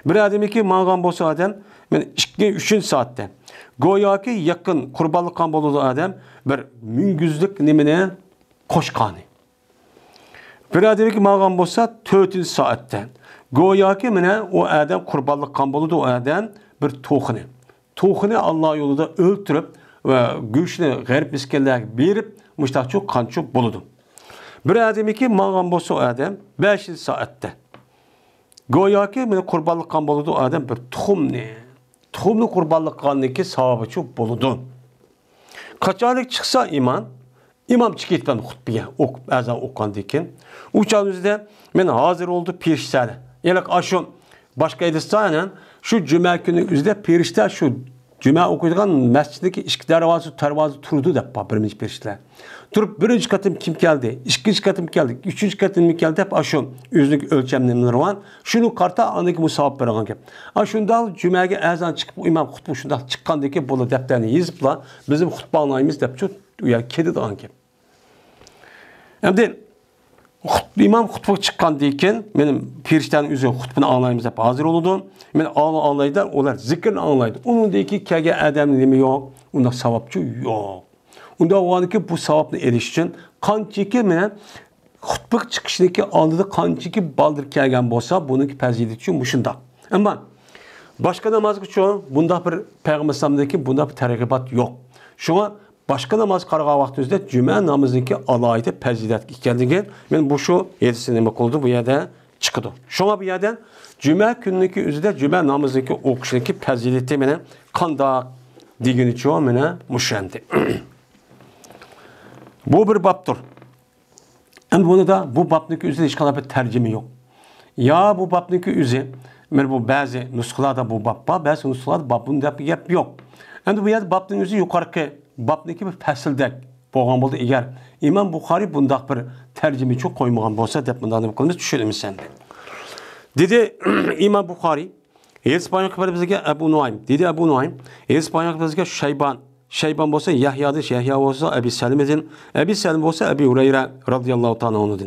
Bir adam ki mağan bolsa adam ben 2-3 saatte goya ki yakın kurbanlık kan buldu adam bir müngüzlük nimine koşkanı. Bir adam ki mağan bolsa 4 saatte goya ki mene o adam kurbanlık kan buldu o adam bir tohunu. Tohunu Allah yolunda öldürüp ve güçlü garip miskinler berip müştahçı kançı buludu. Bir adam ki mağan bolsa o adam 5 saatte. Goya ki mene kurbanlık kan buludu o adam bir tohumlu. Tohumlu kurbanlık kanındaki sahabı çok buludu. Kaçarlık çıksa imam çıkıp ben hutbeye ezan okandıyken uçağımızda men hazır oldu pirişler. Yani aşın başka edistayla şu cuma günü üzerinde pirişler şu cuma okuyduğun mesciddeki işki darvazı turdu da birinci pirişler. Turup birinci katım kim geldi, ikinci katım geldi, üçüncü katım geldi hep aşın yüzlük ölçemlemleri var. Şunu karta andaki musabık bırakan ki. Aşında cumaya ezan çıkıp imam hutbu şunda çıkkandaki bolu defterini yazıpla bizim hutba anlayımız dep çok ya kedi dağın ki. Hem de imam hutbu çıkan deyken benim pirişlerin üzerine hutbunu anlayımız hep hazır oldu. Ben anlaydılar, onlar zikrini anlaydı. Onun deyki kege edem nemi yok, onda savapçı yok. Onda o anki bu savapını erişsin. Kançiki menen hutbuk çıkışındaki aldığı kançiki baldır kelgen bolsa bununki peziyeti için muşunda. Ama başka namaz için bunda bir Peygamber'deki bunda bir tergibat yok. Şuna başka namaz qarağa vaxtımızda cuma namazındaki alayda peziyet geldiğinde ben bu şu 7'sini demek oldu bu yerdə çıkıdı. Şuna bu yerdən cuma günündeki üzerinde cuma namazındaki okuşundaki peziyeti menen kanda digini için menen muşendi. Bu bir babdır. Ama bunu da bu babdaki üzerinde hiç kadar bir tercüme yok. Ya bu babdaki üzerinde bu bazı nusklarda bu bab, bazı nusklarda babın da bir yap yok. Ama bu yerde babdaki üzerinde yukarıki babdaki bir fəsildək boğan buldu. Eğer İmam Bukhari bundaq bir tercüme çok koymayan bolsa dep bundan qılmız düşürümüz sende. Dedi İmam Bukhari İspanya kıbrı bizge Ebu Nuaym. Dedi Ebu Nuaym İspanya bizge Şeyban bolsa Yahya'dır. Yahya olsa Ebu Selim'dir. Ebu Selim olsa Ebu Hureyre radıyallahu ta'ala onudur.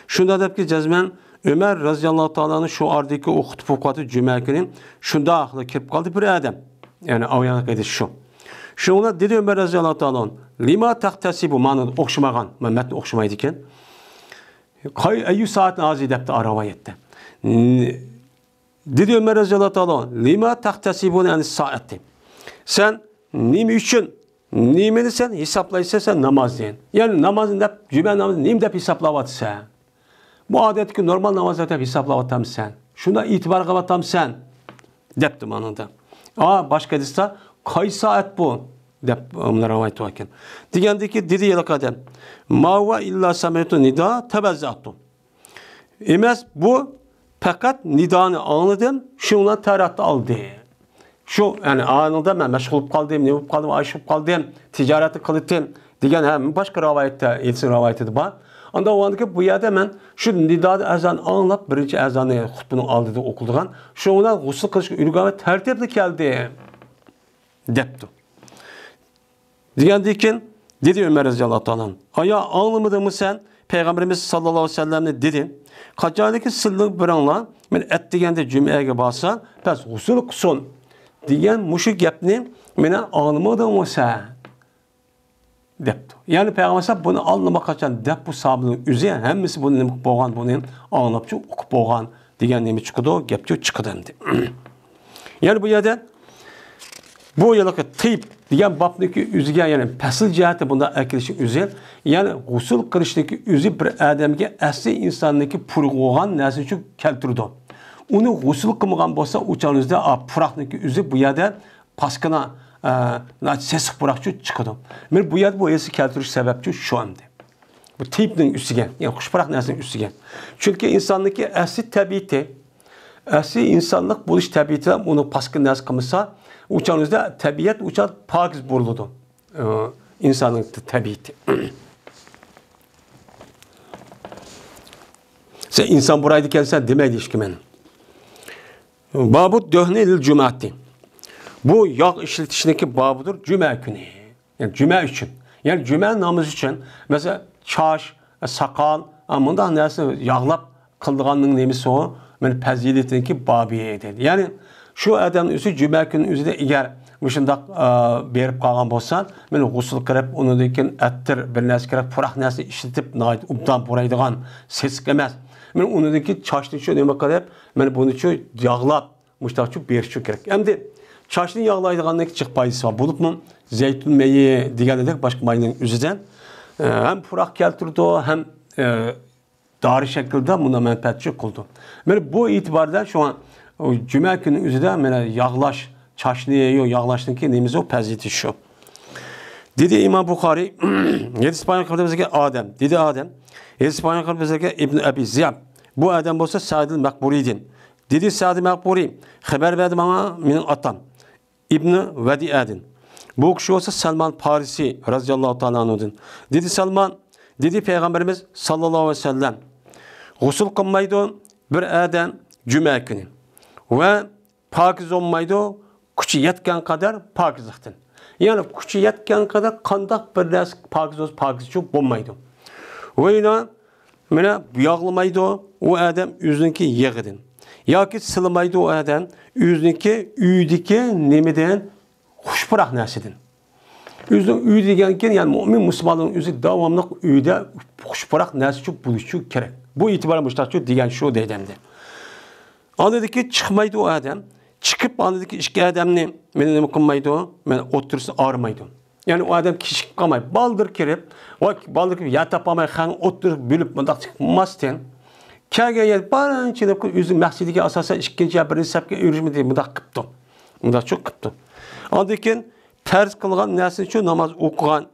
Şunda da ki cezmen Ömer radıyallahu ta'ala'nın şu ardaki o hutbukatı cuma günü şunda aklı kirip kaldı bir adam. Yani avyanak ediş şu. Şuna dedi Ömer radıyallahu ta'ala lima tahtasibu manı okşumagan. Metni okşumaydı iken. Eyyü saatin azı depti aravayette. Dedi Ömer radıyallahu ta'ala lima tahtasibu yani saati. Sen nimi için nimeni sen hesaplayırsa sen namaz deyin. Yani namazın da cuma namazı nim de hesaplavatı sen. Bu adet ki normal namazda da hesaplavatam sen. Şuna itibar qavatam sen. Depti manında. Başka edilse kay saat bu. Dep onlar rivayet varken. Degendeki dedi yalak adam. Ma ve illa sametu nida tebezzattum. Emes bu fakat nidanı anladım. Şunla teratta aldı. Şu yani anında ben meşgul olup kaldım, ne olup kaldım, ayış olup kaldım, ticareti kılıttım degan hem başka rivayette, yetsin rivayeti var. Anda o andaki bu yerde ben şu nidada azan anlap birinci azanı hutbunun aldığı okulduğun şuna gusül kılışka ülgame tertipli geldi depti. Diyen dedi Ömer radıyallahu anh. Aya anlamadın mı sen? Peygamberimiz sallallahu aleyhi ve sellem'le dedin. Kaçardaki sırlık bir anla ben et degende cümleye basan pes gusül kılsın. Diyen muşu gepni mene anlamadın mı sen? Depti. Yani Peygamber bunu anlamak kaçan dep bu sahabının üzü hemmisi bunu nemi boğan bunun anlapçı okup boğan diyen nemi çıkıdı gepçi çıkıdı emdi. Yani bu yerden bu yıllık tıyıp diyen babdaki üzüge yani pesil cihati bunda ekleşik üzü yani gusül kırıştaki üzü bir ademge asli insandaki purğuğan nesli için keltirdi. Onu gusül kılmagan bolsa uçağınızda pıraqdaki üzü bu yerden paskına sesik bırakçı çıkıdı. Men bu yerde bu esi keltiriş sebepçi şu anda. Bu teyipnin üstüge, yani kuşparak nesinin üstüge. Çünkü insandaki asli tabiati, asli insanlık buluş tabiatiyle onu paskın nes kılmışsa, uçağınızda tabiat uçağı pakiz buruludu. İnsanın tabiati. Sen insan buraydı kendisine demeydi hiç kimin. Babut döhnelil cumati. Bu yağ işletişindeki babıdır cüme günü. Yani cüme için. Yani cüme namazı için mesela çaş, sakal, amında neyse yağlap kıldığanın nemisi o. Yani peziletindeki babiye edildi. Yani şu adamın üstü cüme günün üzerinde eğer müşündak berip kalgan bolsan, men gusül kırıp onu dekin ettir bir nesi kırıp pıraq nesi işletip nait ubdan buraydıgan sesik emez. Men onu dekin çaşlı için önemli kadar men bunu için yağlap müştakçı berişi gerek. Hem de çaşını yağlaydıqandaki çık paydası var. Bulup mu zeytun meyi diğerledek başka mayının üzüden hem pıraq keltirdi hem dari şekilde buna menfaatçı kıldı. Yani bu itibarda şu an cüme günün üzüde yağlaş çaşını yiyor, yağlaştığındaki neyimiz o peziti şu. Dedi İmam Bukhari, 7 İspanyol kırmızıdaki Adem, dedi Adem, 7 İspanyol kırmızıdaki İbn Abi Ziyab, bu Adem olsa Sa'd-ı Makburi'din. Dedi Sa'd-ı Makburi, haber verdi bana benim atam, İbn Vedi'adin. Bu kişi olsa Salman Parisi radıyallahu ta'ala anh'udun. Dedi Salman, dedi Peygamberimiz sallallahu aleyhi ve sellem, gusül kılmaydı bir adam cüme günü ve pakiz olmaydı küçü yetken kadar pakizliktin. Yani küçü yetken kadar kandak bir ders pakiz çok olmaydı. Ve yine yağlamaydı o adam yüzündeki yağıdın. Ya ki sılmaydı o adam yüzündeki üydeki nemeden hoşpırak nesidin. Yüzün üy degenken yani mümin Müslümanların yüzü devamlı üyde hoşpırak nesi çok buluşu gerek. Bu itibarla müştakçı diyen şu dedemdi. Anladı ki çıkmaydı o adam. Çıkıp anladı ki işki adamını benim kılmaydı o. Ben oturursa ağrımaydı. Yani o adam kişi kalmayı baldır kirip baldır kirip yatapamay kan oturup bülüp mındak çıkmazken kâge yer bana içinde yüzün mahsidiki asasen işkinci birinci sepke yürüyüşmedi mındak kıptı. Mındak çok kıptı. Anladı ki ters kılgan nesin için namaz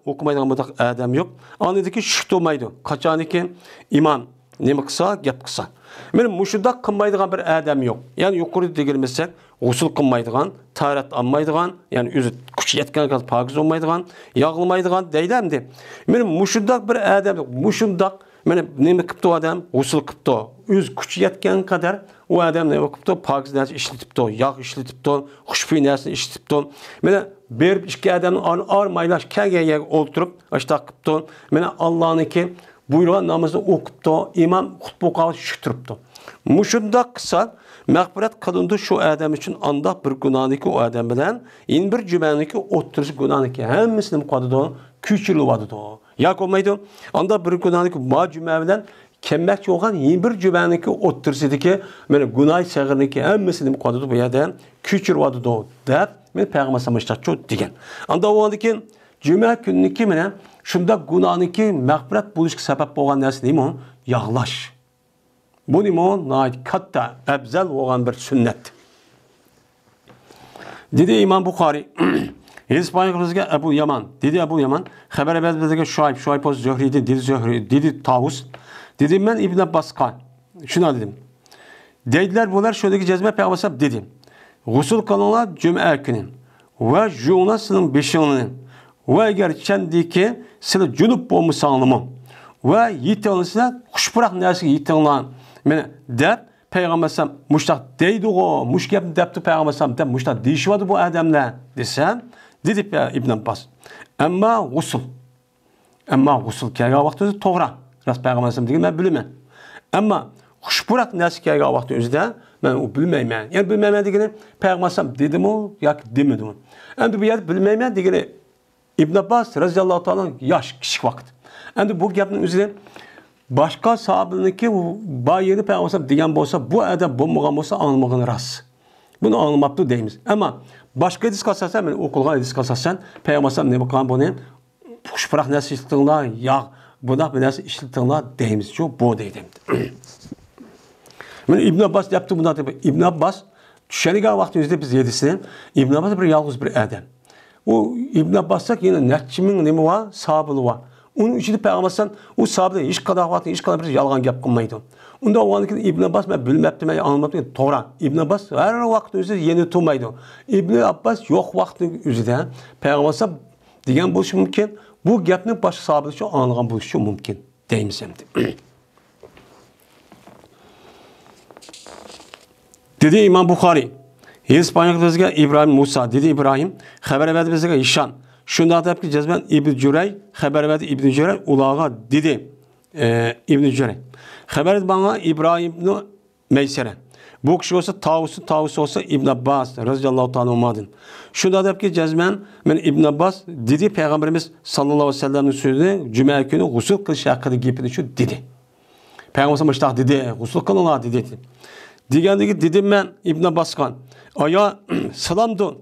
okumaydan mındak adam yok. Anladı ki şıht olmaydı. Kaçanı ki imam nemi kısa, gep kısa. Benim muşudak kılmaydıgan bir adam yok. Yani yukarı degilmesek, gusül kılmaydıgan, taharet almaydıgan, yani yüzü küçü yetken kadar pakiz olmaydıgan, yağlamaydıgan deydemdi. Benim muşudak bir adam yok. Muşudak, benim nemi kıptı o adam, gusül kıptı. Yüz küçü yetken kadar o adam nemi kıptı, pakiz neresi işletipti, yağ işletipti, huşfi neresi işletipti. Benim bir iki adamın ağırmaylaş, kâgeye oturup, açta kıptı. Benim Allah'ın ki, buyruğun namazını okuptu, imam hutbu okuğa şüktürüptü. Muşunda kısa, mağfiret kılındı şu adam için anda bir günahındaki o adam bilen, yine bir cümenindeki oturuş günahındaki hemmisini mukadıdı, küçülü vadıdı. Yak olmaydı, anda bir günahındaki ma cümen bilen, kemmekçi olan yine bir cümenindeki oturuşudaki, günah sağırındaki hemmisini mukadıdı bu yerden, küçülü vadıdı. Deyip, Peygamber samıştakçı degen. Anda o andaki cüme günündeki mene, şunda günahındaki mağfiret buluşki sebep olan neresi değil mi o? Yağlaş. Bu değil mi o? Katta, ebzel olan bir sünnet. Dedi İmam Bukhari, İspanya kırmızıga Ebu Yaman, dedi Ebu Yaman, haber bezbezege Şuayb o Zöhri'di, dedi Zöhri, dedi Tavus, dedim ben İbn Abbas kan, şuna dedim. Dediler bunlar şuradaki cezme Peygamber dedim. G'usul qilinglar juma kuni va yuvinglar sizning beshinglarni. Va agar chandiki sizlar junub bo'lmasanglarmi va yetinglar xushpuroq narsaga yetinglar. Mana deb Peygamber sallam muştaq deydi-go, muş gapni debdi Peygamber sallam deb muştaq deyishadi bu adamlar desam, dedi İbn Abbas. Amma g'usul kelgan vaqt o'zi to'g'ri. Ras Peygamber sallam degan men bilaman. Amma xushpuroq narsa kelgan vaqt o'zida men u bilmayman. Yani bilmayman degani Peygamber sallam dedimi yoki demadimi? Endi bu yerda bilmayman degani İbn Abbas radhiyallohu ta'ala yosh kichik vaqt. Endi bu gapning o'zida başka sahabeninki bayeri Peygamber degan bo'lsa, bu adab bo'lmagan bo'lsa anlamagan ras. Bunu anlamaptı deymiz. Ama başka hadis kalsasan, men o'qilgan hadis kalsasan, Peygamber ne bo'lgan buni xushpuroq narsa ishlatdinglar, yo'q, bunaqa bir narsa ishlatdinglar deymiz. Shu bu deydim. Men İbn Abbas yaptı bunda deb. İbn Abbas tushanigan vaqtimizda biz yedisini, İbn Abbas bir yolg'iz bir adam. O İbn Abbas'ta yine netçimin nemi var, sahabılı var. Onun içinde Peygamber'den o sahabede hiç kadar vakti, hiç kadar bir yalgan gap kılmaydı. Onda o anki İbn Abbas ben bilmeptim, ben anlamadım. Doğru. İbn Abbas her vakti üzerinde yeni tutmaydı. İbn Abbas yok vakti üzerinde Peygamber'den diyen buluşu mümkün. Bu gapning başka sahabede şu anlayan buluşu mümkün. Deyimiz hem de. Dedi İmam Bukhari. Hispanya'da bizga İbrahim Musa dedi İbrahim. Haber verdi bizga İşan. Şunda deyapki cezben İbn Cürey xabar berdi İbn Cürey ulağa dedi İbn Cürey. Xabar etdi bana İbrahimni Meysere. Bu kishi olsa Tavus olsa İbn Abbas radhiyallohu ta'ala anhudan. Şunda deyapki cezben men İbn Abbas dedi Peygamberimiz sallallohu alayhi vasallamning so'zini juma kuni g'usl qilish haqida gapini shu dedi. Peygamberimiz mushtaq dedi, g'usl qilinglar dedi. Degandagi dedim men İbn Abbasga, aya salamdu.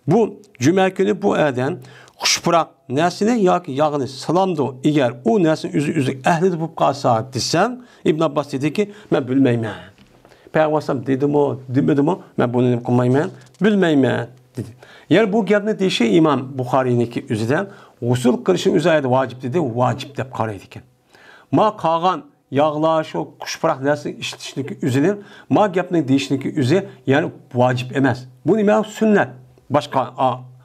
Bu cuma günü bu adam xushpuroq narsani yoki yog'ini salamdu. Eğer o narsa üzü ahli bo'lib qolsa desam, İbn Abbas dediki, men bilmayman. Peygamber dedimi, demadimi? Men buni qilmayman, bilmayman dedi. Yani bu gapni deyishi İmam Buxoriyninki o'zidan g'usl qilishning o'zi vacip dedi, vacip deb qaraydi ekan. Ma qolgan yağlar şu xushpuroq narsa ishlatishning o'zidan ma gapning deyishniki o'zi yani vacip emas. Bu nima sünnet. Başka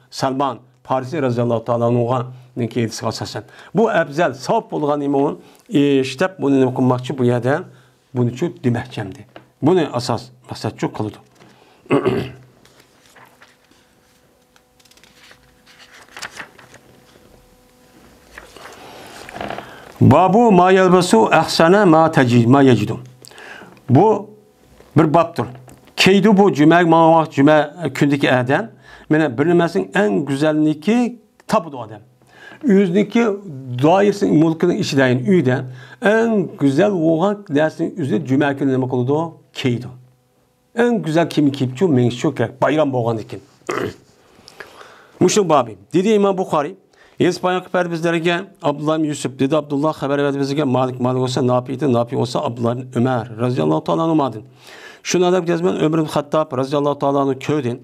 Salman Farisi radhiyallohu ta'ala anhuga neki hadis asasen. Bu afzal savob bo'lgan imon ishlab buni nima qilmoqchi bu yerda buni chu demoqchimdi. Buni asos maqsad chu qildi. Babu ma yalbasu ahsana ma tajid ma yajidu. Bu bir babdır. Keydu bu cuma kündeki adam mene bir nimesinin en güzelliği tabudu adam. Üzdeki dairesinin mülkünün içinden üyden en güzel olan dersin üzeri cuma günü demek oldu keydu. En güzel kimi kipçu mengiz çok gerek bayram boğan dikin. Muşul babi. Dedi İmam Bukhari. İspanya haber bizlerge Abdullah bin Yusuf dedi Abdullah haber verdi bizlerge Malik olsa ne yapıyor olsa Abdullah bin Ömer radıyallahu ta'ala anhumadın. Şuna da gezmen Ömer bin Hattab radıyallahu ta'ala anhu köyden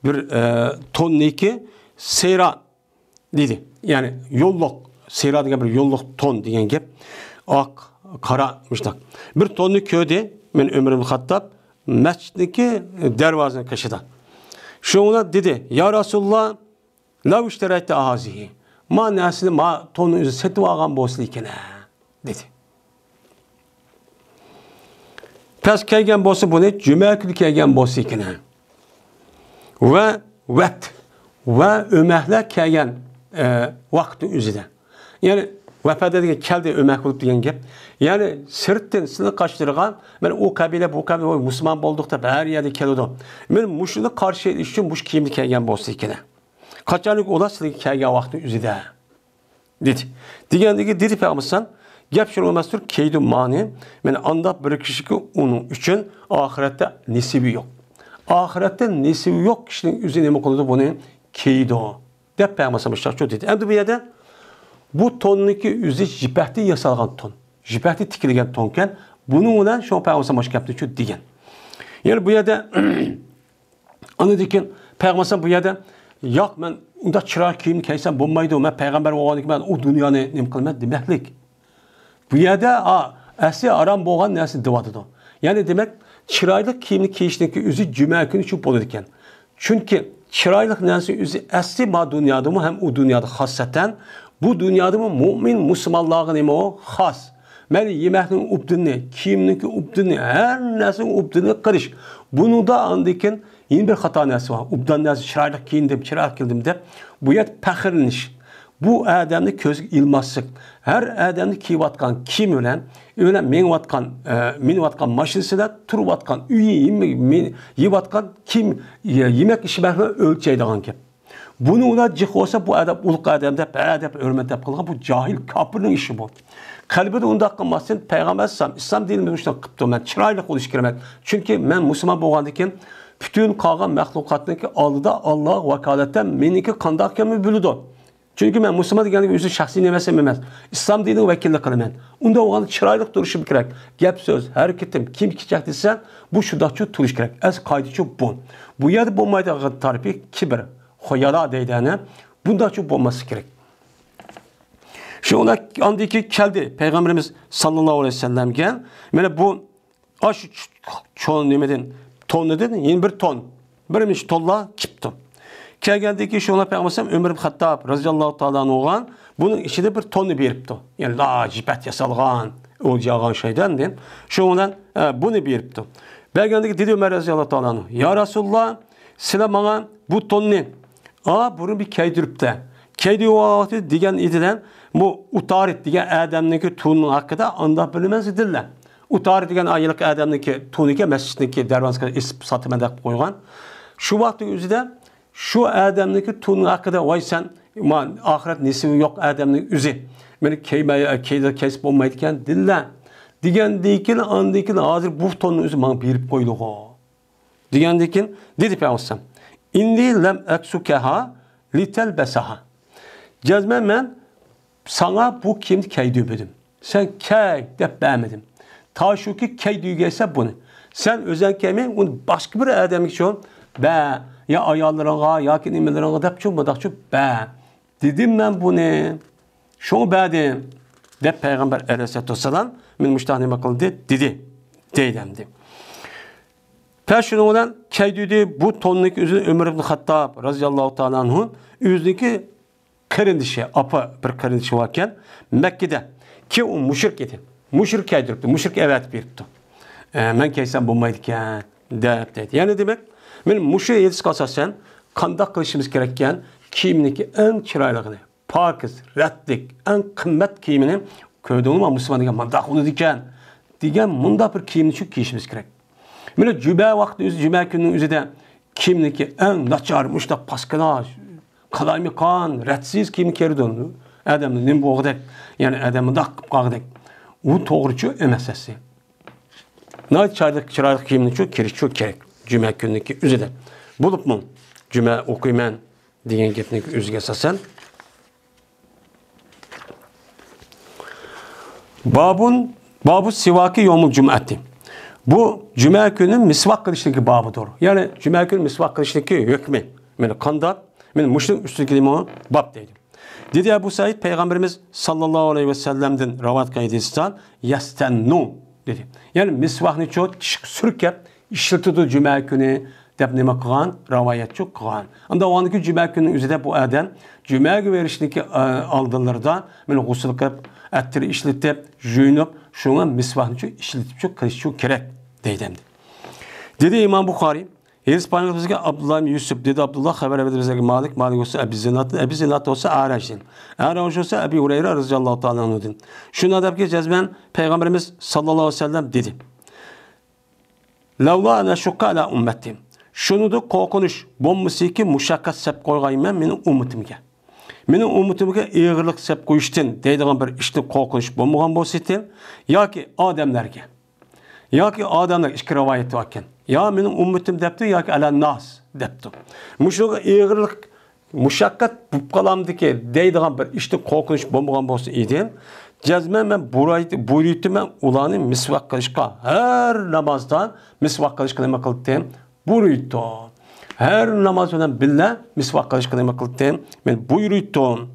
bir tonniki seyra dedi. Yani yolluk seyra diye bir yolluk ton diyen gap ak kara müştak. Bir tonni köyde men Ömer bin Hattab mescitteki dervazını kaşıda. Şuna dedi ya Resulullah la işterette ahazihi ma nasıl ma tonu üzü setip algan bolsa ekan dedi. Pes kelgen bolsa bunu cuma günü kelgen bolsa ekan. Ve öməklər kelgen vakti üzüde. Yani vəfədə degan keldi ömək bulup degan gap. Yani sırtdan sizni kaçtırgan men o kabile bu kabile o Müslüman bolduqda her yerde keldi. Men muşunu karşı ediş üçün muş kiyimli kelgen bolsa ekan. Kaçanlık ola sizin kelgen vakti üzüde. Dedi. Degandagi dedi Peygamberimiz gap şunu olmasdır keydu mani men anda bir kişi ki onun için ahirette nesibi yok. Ahirette nesibi yok kişinin üzerine mi konuldu bunu keydu. Dep Peygamberimiz çok dedi. Hem de bir yerde bu tonunki üzü jipahti yasalgan ton. Jipahti tikilgen tonken bunun olan şu Peygamberimiz yaptı çok diyen. Yani bu yerde anı dikin Peygamberimiz bu yerde yok ben unda çırak kiyim keysem bulmaydı. Ben peygamber oğlanık ben o dünyanı nem kılmaz demeklik. Bu yerde asli aram boğan nesi divadıdı. Yani demek chiroyli kiyimni kiyishniki o'zi juma kuni shu bo'lar ekan. Chunki chiroyli narsa o'zi asli ma dunyodami ham u dunyoda xossatan bu dunyodami mo'min musulmonlarga nima o xos. Mana yemakning ubdini, kiyimniki ubdini, har narsaning ubdini qilish. Buningda andikin yeni bir xato narsa var. Ubdan narsa chiroyli kiyindim, chiroyli kildim deb bu yer faxrlanish. Bu adamni ko'zga ilmaslik. Har adamni kiyayotgan kiyim bilan, minayotgan mashinasida turayotgan, uyi yeyotgan kiyim, yemek ishi bilan o'lchaydigan gap. Buni ular jiq olsa bu adam ulug' adam deb, deb hurmat deb qilgan bu jahil kofirning ishi bu. Qalbida undaq qilmasdan payg'ambar islom dinimiz shunday qilibdi. Men chiroyli bo'lish kerak. Chunki men musulmon bo'lgandan keyin bütün qolgan maxluqotniki oldida Alloh vakolatdan meniki qanday ekanini biladi. Chunki men musulmon deganlik o'zi shaxsiy nemasim emas. Islom dinining vakillik qilaman. Unda o'g'an chiroyli turishim kerak. Gap so'z, harakatim, kim kichak desa, bu shundoqcha turish kerak. Az qoidacha bu. Bu yerda bo'lmaydigan tarafi kibr, xoyala deydani. Bundoqcha bo'lmasi kerak. Şuna andiki keldi Peygamberimiz sallallahu aleyhi ve sellem'ge. Mana bu aş çoğun nemedin ton dedin, yeni bir ton. Birmiş tolla kipti. Kelgendeki şuna Peygamberimiz Ömer ibn Hattab radıyallahu ta'ala olgan bunun içinde bir tonu beripti. Yani lacivert yasalgan, olacağın şeyden den. Şundan bunu beripti. Belgendeki dedi Ömer radıyallahu ta'ala ya Resulullah size bana bu ton ne? Bunu bir keydiripti. Keydi vakti diyen idilen bu utarit diyen adamniki tuğunun hakkında anda bilinmez idiler. Utarit diyen aylık adamniki tuğunike mescidindeki dervanskada isip satımında koygan. Şu vakti üzüde şu adamniki tuğunun hakkında vay sen ahiret nesibi yok adamniki üzü. Beni keyde kesip olmaydıken diller. Diyen deyikin andikin hazır bu tonun üzü bana birip koydu. Diyen deyikin dedi Peygamber İndi lem eksukeha litel besaha. Cezmen ben sana bu kimdi keydi öpüdüm. Sen key de beğenmedim. Ta şu ki keydi gelse bunu. Sen özel keymeyin onu başka bir adam için be ya ayarlarına ya ki nimelerine de çok be. Dedim ben bunu. Şunu beğendim. De Peygamber aleyhissalatü vesselam min müştahine kıldı dedi. Deydemdi. Peşin olan keydi bu tonluk üzerine Ömer ibn Hattab radıyallahu ta'ala anh'un üzdeki karındişi, apa bir karındişi varken Mekke'de ki o müşrik idi. Müşrik kaydiripti. Müşrik evet biripti. Men keysem bulmaydıkken deyip. Yani demek men müşrik yetiş kalsa sen kandak kılışımız gereken kiyimindeki en çiraylığını, pakiz, reddlik, en kıymet kiyimini köyde olma Müslüman diken mandak onu diken munda bir kiyimini çok giyişimiz gerek. Men cübe vakti cübe günün üzerinde kiyimindeki en naçar, müştak, paskanaj, kalaymi kan, redsiz kim kerdon. Adamın nem boğdak, yani adamın da qaqdak. O doğrucu emesesi. Ne çaydık kimini çok gerek. Cüme günündeki üzede. Bulup mu? Cüme okuyman degan gapni o'ziga asosan babu sivaki yomul cum'ati. Bu cuma günü misvak qilishlik babudur. Yani cuma günü misvak qilishlik hukmi. Meni qandaq men mushrik üstündeki bab deydi. Dedi Ebu Said Peygamberimiz sallallahu aleyhi ve sellem'den ravat kaydıstan yastennu dedi. Yani misvakni çok sürkep işletildi cuma günü deb nima qilgan ravayat çok qilgan. Anda o'niki cuma günü üzerinde bu adam cuma günü verişdeki aldılarda men g'usl qilib attir ishlatib juyunib shunga misvakni çok ishlatib çok qilish çok kerak deydi. Dedi İmam Buxoriy İspanyolca Abdullah bin Yusuf dedi Abdullah haber verdi bize Malik olsa Ebi Zinat olsa Araj'ın. Araj olsa Ebi Hureyre radıyallahu ta'ala anh'ın. Şuna da ki cezben Peygamberimiz sallallahu aleyhi ve sellem dedi. Lavla ana şukka ala ümmetim. Şunu da korkunuş bombası ki muşakkat sep koyayım benim ummetimge. Benim ummetimge ağırlık sep koyuştun deydiğim bir işte korkunuş bombagan bolsaydı ya ki adamlarga. Ya ki adamlar iki rivayet varken. Ya benim ummetim depti ya ki ala nas depti. Muşuga ağırlık muşakkat bu kalamdaki deydiğim bir işte korkunuş bombagan bolsa idi. Cezmen ben buyuruydu ben ulanı misvak kılışka her namazdan misvak kılışka nima kıldım buyuruydu. Her namazdan billah misvak kılışka nima kıldım ben buyuruydu.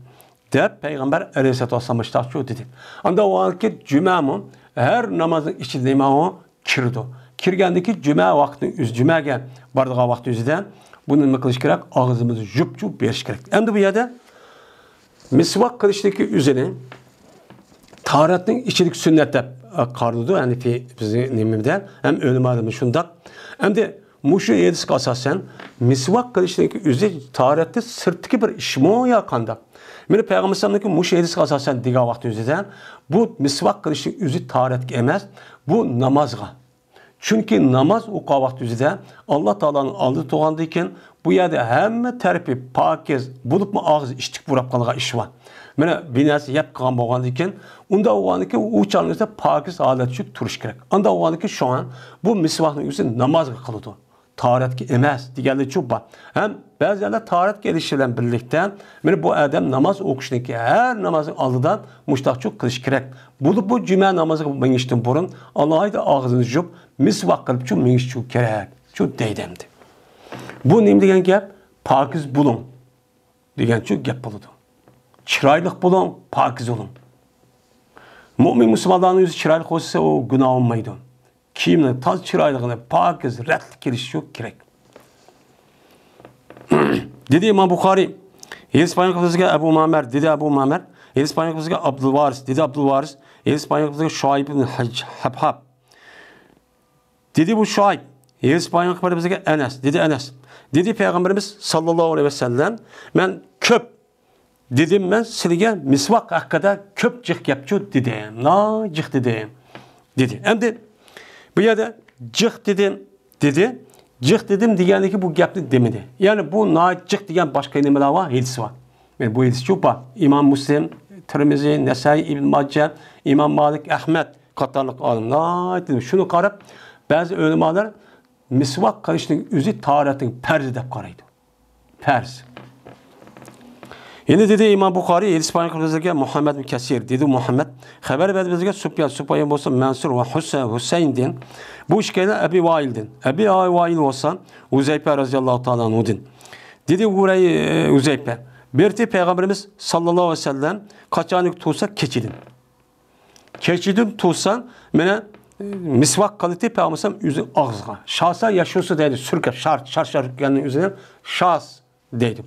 Dep Peygamber aleyhissalatü vesselam şu dedi. Anda o anki cümamın her namazın içinde o kirdi. kirgandagi cuma vaqtini jumaga boradigan vaqt o'zida buni nima qilish kerak? Og'zimizni yupib berish kerak. Endi bu yerda misvak qilishlikni o'zini tahoratning ichilik sunnat deb qaraladi. Ya'ni bizni nimada ham o'limalarimiz shundaq. Endi mushu hadisga asosan misvak qilishlikni o'zi tahoratda sirtki bir ishmi yo qanday? Meni Peygamber sallallahu mushu hadisga asosan degan vaqt o'zida bu misvak qilishlik o'zi tahoratga emas, bu namozga. Chunki namoz o'qigan vaqt o'zida Alloh taolaning oldi turgandan keyin bu yerda hamma tarafi pokiz bo'libmi og'iz ishtik burab qolgan ish bor. Mana binasi yap qilgan bo'lgandan keyin unda o'g'aniki u chog'ingizda pokiz holatda turish kerak. Unda o'g'aniki shu an bu misvakning o'zi namozga qiladi. Tahoratga emas deganlik shu bor. Ham ba'zilar tahoratga erishish bilan birlikda mana bu odam namoz o'qishniki har namozning oldidan mushtaqchuk qilish kerak. Bu juma namoziga minishdan burun alohida og'zini yuvib misvak qilib shu minish kerak. Shu deydimdi. Bu nima degan gap? Pokiz bo'ling degan shu gap bo'ladi. Chiroyli bo'ling, pokiz bo'ling. Mo'min musulmonlarning o'zi chiroyli bo'lsa, u gunoh olmaydi. Kiyimni toz chiroyligini pokiz ratli kelishi kerak. Dedi İmam Buxoriy, İspanyolca'da Abu Ma'mar, dedi Abu Ma'mar, İspanyolca'da Abdülvaris, dedi Abdülvaris, İspanyolca'da Şuayb ibn Habhab. Dedi bu Şuayb, İspanyolca'da Enes, dedi Enes. Dedi Peygamberimiz sallallahu aleyhi ve sellem, ben köp dedim ben sizge misvak hakkında köp cık yapçu dedim. Na cık dedim. Dedi. Hem de bu yerde cık dedim dedi. Cık dedim diyendeki bu gapni demedi. Yani bu na cık diyen başka nemeler var, hadisi var. Yani bu hadisi çok var. İmam Müslim, Tirmizi, Nesai, İbn Macce, İmam Malik, Ahmet katarlık alim. Na dedim. Şunu qarab, bazı ulemalar misvak qilishning o'zi tahoratning farzi deb qaraydi. Farz. Yine dedi İmam Buxoriy, İspanyolca'da Muhammed bin Kesir, dedi Muhammed. Haber verdi bizge Süfyan olsa Mansur ve Hüseyin'din. Bu işkayla Ebi Vail'din. Ebi Vail olsa Uzeype radıyallahu ta'ala anhudin. Dedi burayı Uzeype. Berti Peygamberimiz sallallahu aleyhi ve sellem kaçanlık tutsa keçidin. Keçidin tutsan mene misvak kalite Peygamberim yüzü ağzına. Şahsa yaşıyorsa dedi sürkep şart yani üzerine şahs deydi.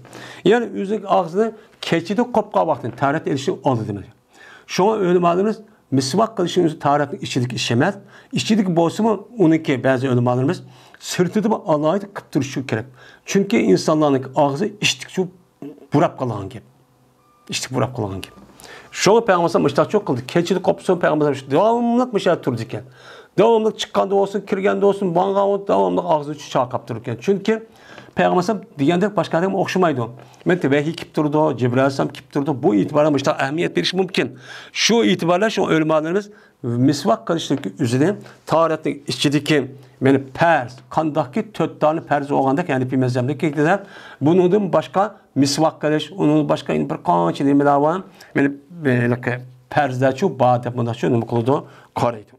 Yani yüzük ağzını keçide kopqa vaxtın taharet edişi oldu demek. Şu an ölümalarımız misvak kılışın yüzü taharetin işçilik işlemez. İşçilik bolsa mı onunki bazı ölümalarımız sırtıda mı Allah'ı kıptırışı gerek. Çünkü insanların ağzı iştik şu burap kalan gibi. İştik burap kalan gibi. Şu an Peygamber müştak çok kıldı. Keçide kopsun Peygamber devamlı müştak dururken. Devamlı çıkkanda olsun, kirgende olsun, banga devamlı ağzı çağ kaptırırken. Çünkü Peygamber degende başka adam okşamaydı. Mette vahiy kip durdu, Cibril Aleyhisselam kip durdu. Bu itibarla müştak ehemmiyet veriş mümkün. Şu itibarla şu ölümalarımız misvak kılıştaki üzerine taharetin içindeki yani perz, kandaki 4 tane perz olanda yani bir mezhebdeki gider. Bunun başka misvak kılış, onun başka bir kançı demeler var. Yani perzler şu bağda bunda şu ne kıldı karaydı.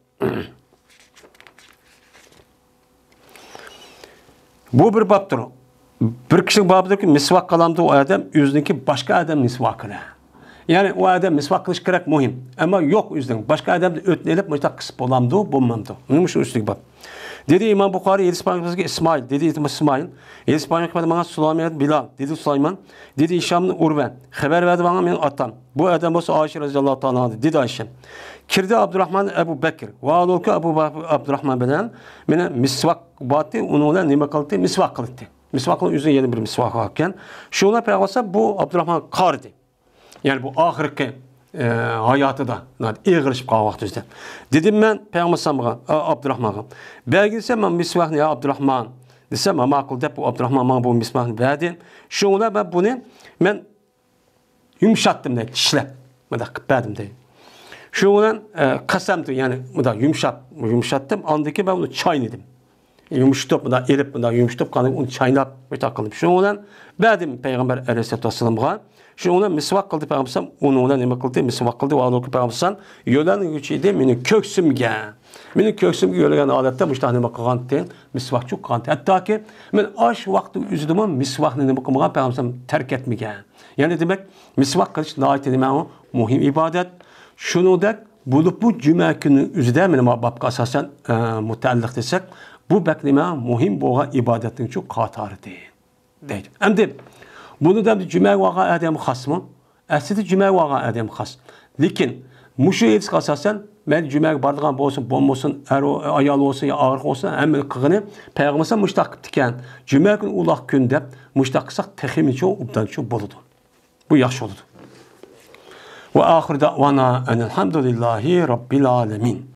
Bu bir babdır. Bir kişinin babıdır ki misvak kalandı o adam yüzündeki başka adam misvakına. Yani o adam misvak kılış gerek mühim. Ama yok yüzünden. Başka adam da ötlenip müştak kısıp olamdı, bulmamdı. Onun için üstlük bab. Dedi İmam Buxoriy, İspanyolca'da İsmail, dedi İsmail, İspanyolca'da bana Süleyman Bilal, dedi Süleyman, dedi İşam'ın Urven, haber verdi bana benim atam. Bu adam olsa Ayşe radıyallahu ta'ala dedi Ayşe. Kirdi Abdurrahman Ebu Bekir, ve alolku Abdurrahman bilen, bana misvak battı, onunla nime kıldı, misvak kıldı. Misvakla yüzüne yeni bir misvak hakken. Şuna peygamber bu Abdurrahman kardı. Yani bu ahirki hayatı da eğirişip kalan vaxtı. Dedim ben Peygamber Abdurrahman'a. Belgilsem ben misvak ne Abdurrahman. Desem ama akılda bu Abdurrahman bana bu misvak verdi. Şuna ben bunu ben yumuşattım da işlep. Ben de kıppadım da. Şuna kasamdı yani yumuşattım. Andaki ben bunu çaynadım. Yumuşatıp da erip da yumuşatıp kanım onu çaynap bir takıldım. Şuna verdim Peygamber Aleyhisselatü Vesselam'a. Şimdi ona misvak kıldı Peygamber, onu ne kıldı? Misvak kıldı. Ve Peygamber yölen güçüydü. Benim köksümge. Benim köksümge yölen adette müştah ne kıldı? Misvak çok kıldı. Hatta ki ben aş vakti üzüldüm misvak ne kıldı? Peygamber terk etmeye. Yani demek misvak kılış nait demek o muhim ibadet. Şunu da Bulup bu cuma günü üzerinde benim babka asasen mutallık desek, bu bekleme muhim boğa ibadetin çok katarı değil. Hem de bunu da cuma vaga adam xas mı? Aslında cuma vaga adam xas. Lakin muşu yetişik asasen ben cuma bardağın olsun, olmasın, ayal olsun ya ağır olsun hemen kığını peygamberse müştak diken cuma gün ulaq günde müştak kısak tehimin çoğu ubdan çoğu boludu. Bu yaxşı oldu. Ve ahir da'vana enelhamdülillahi rabbil alemin.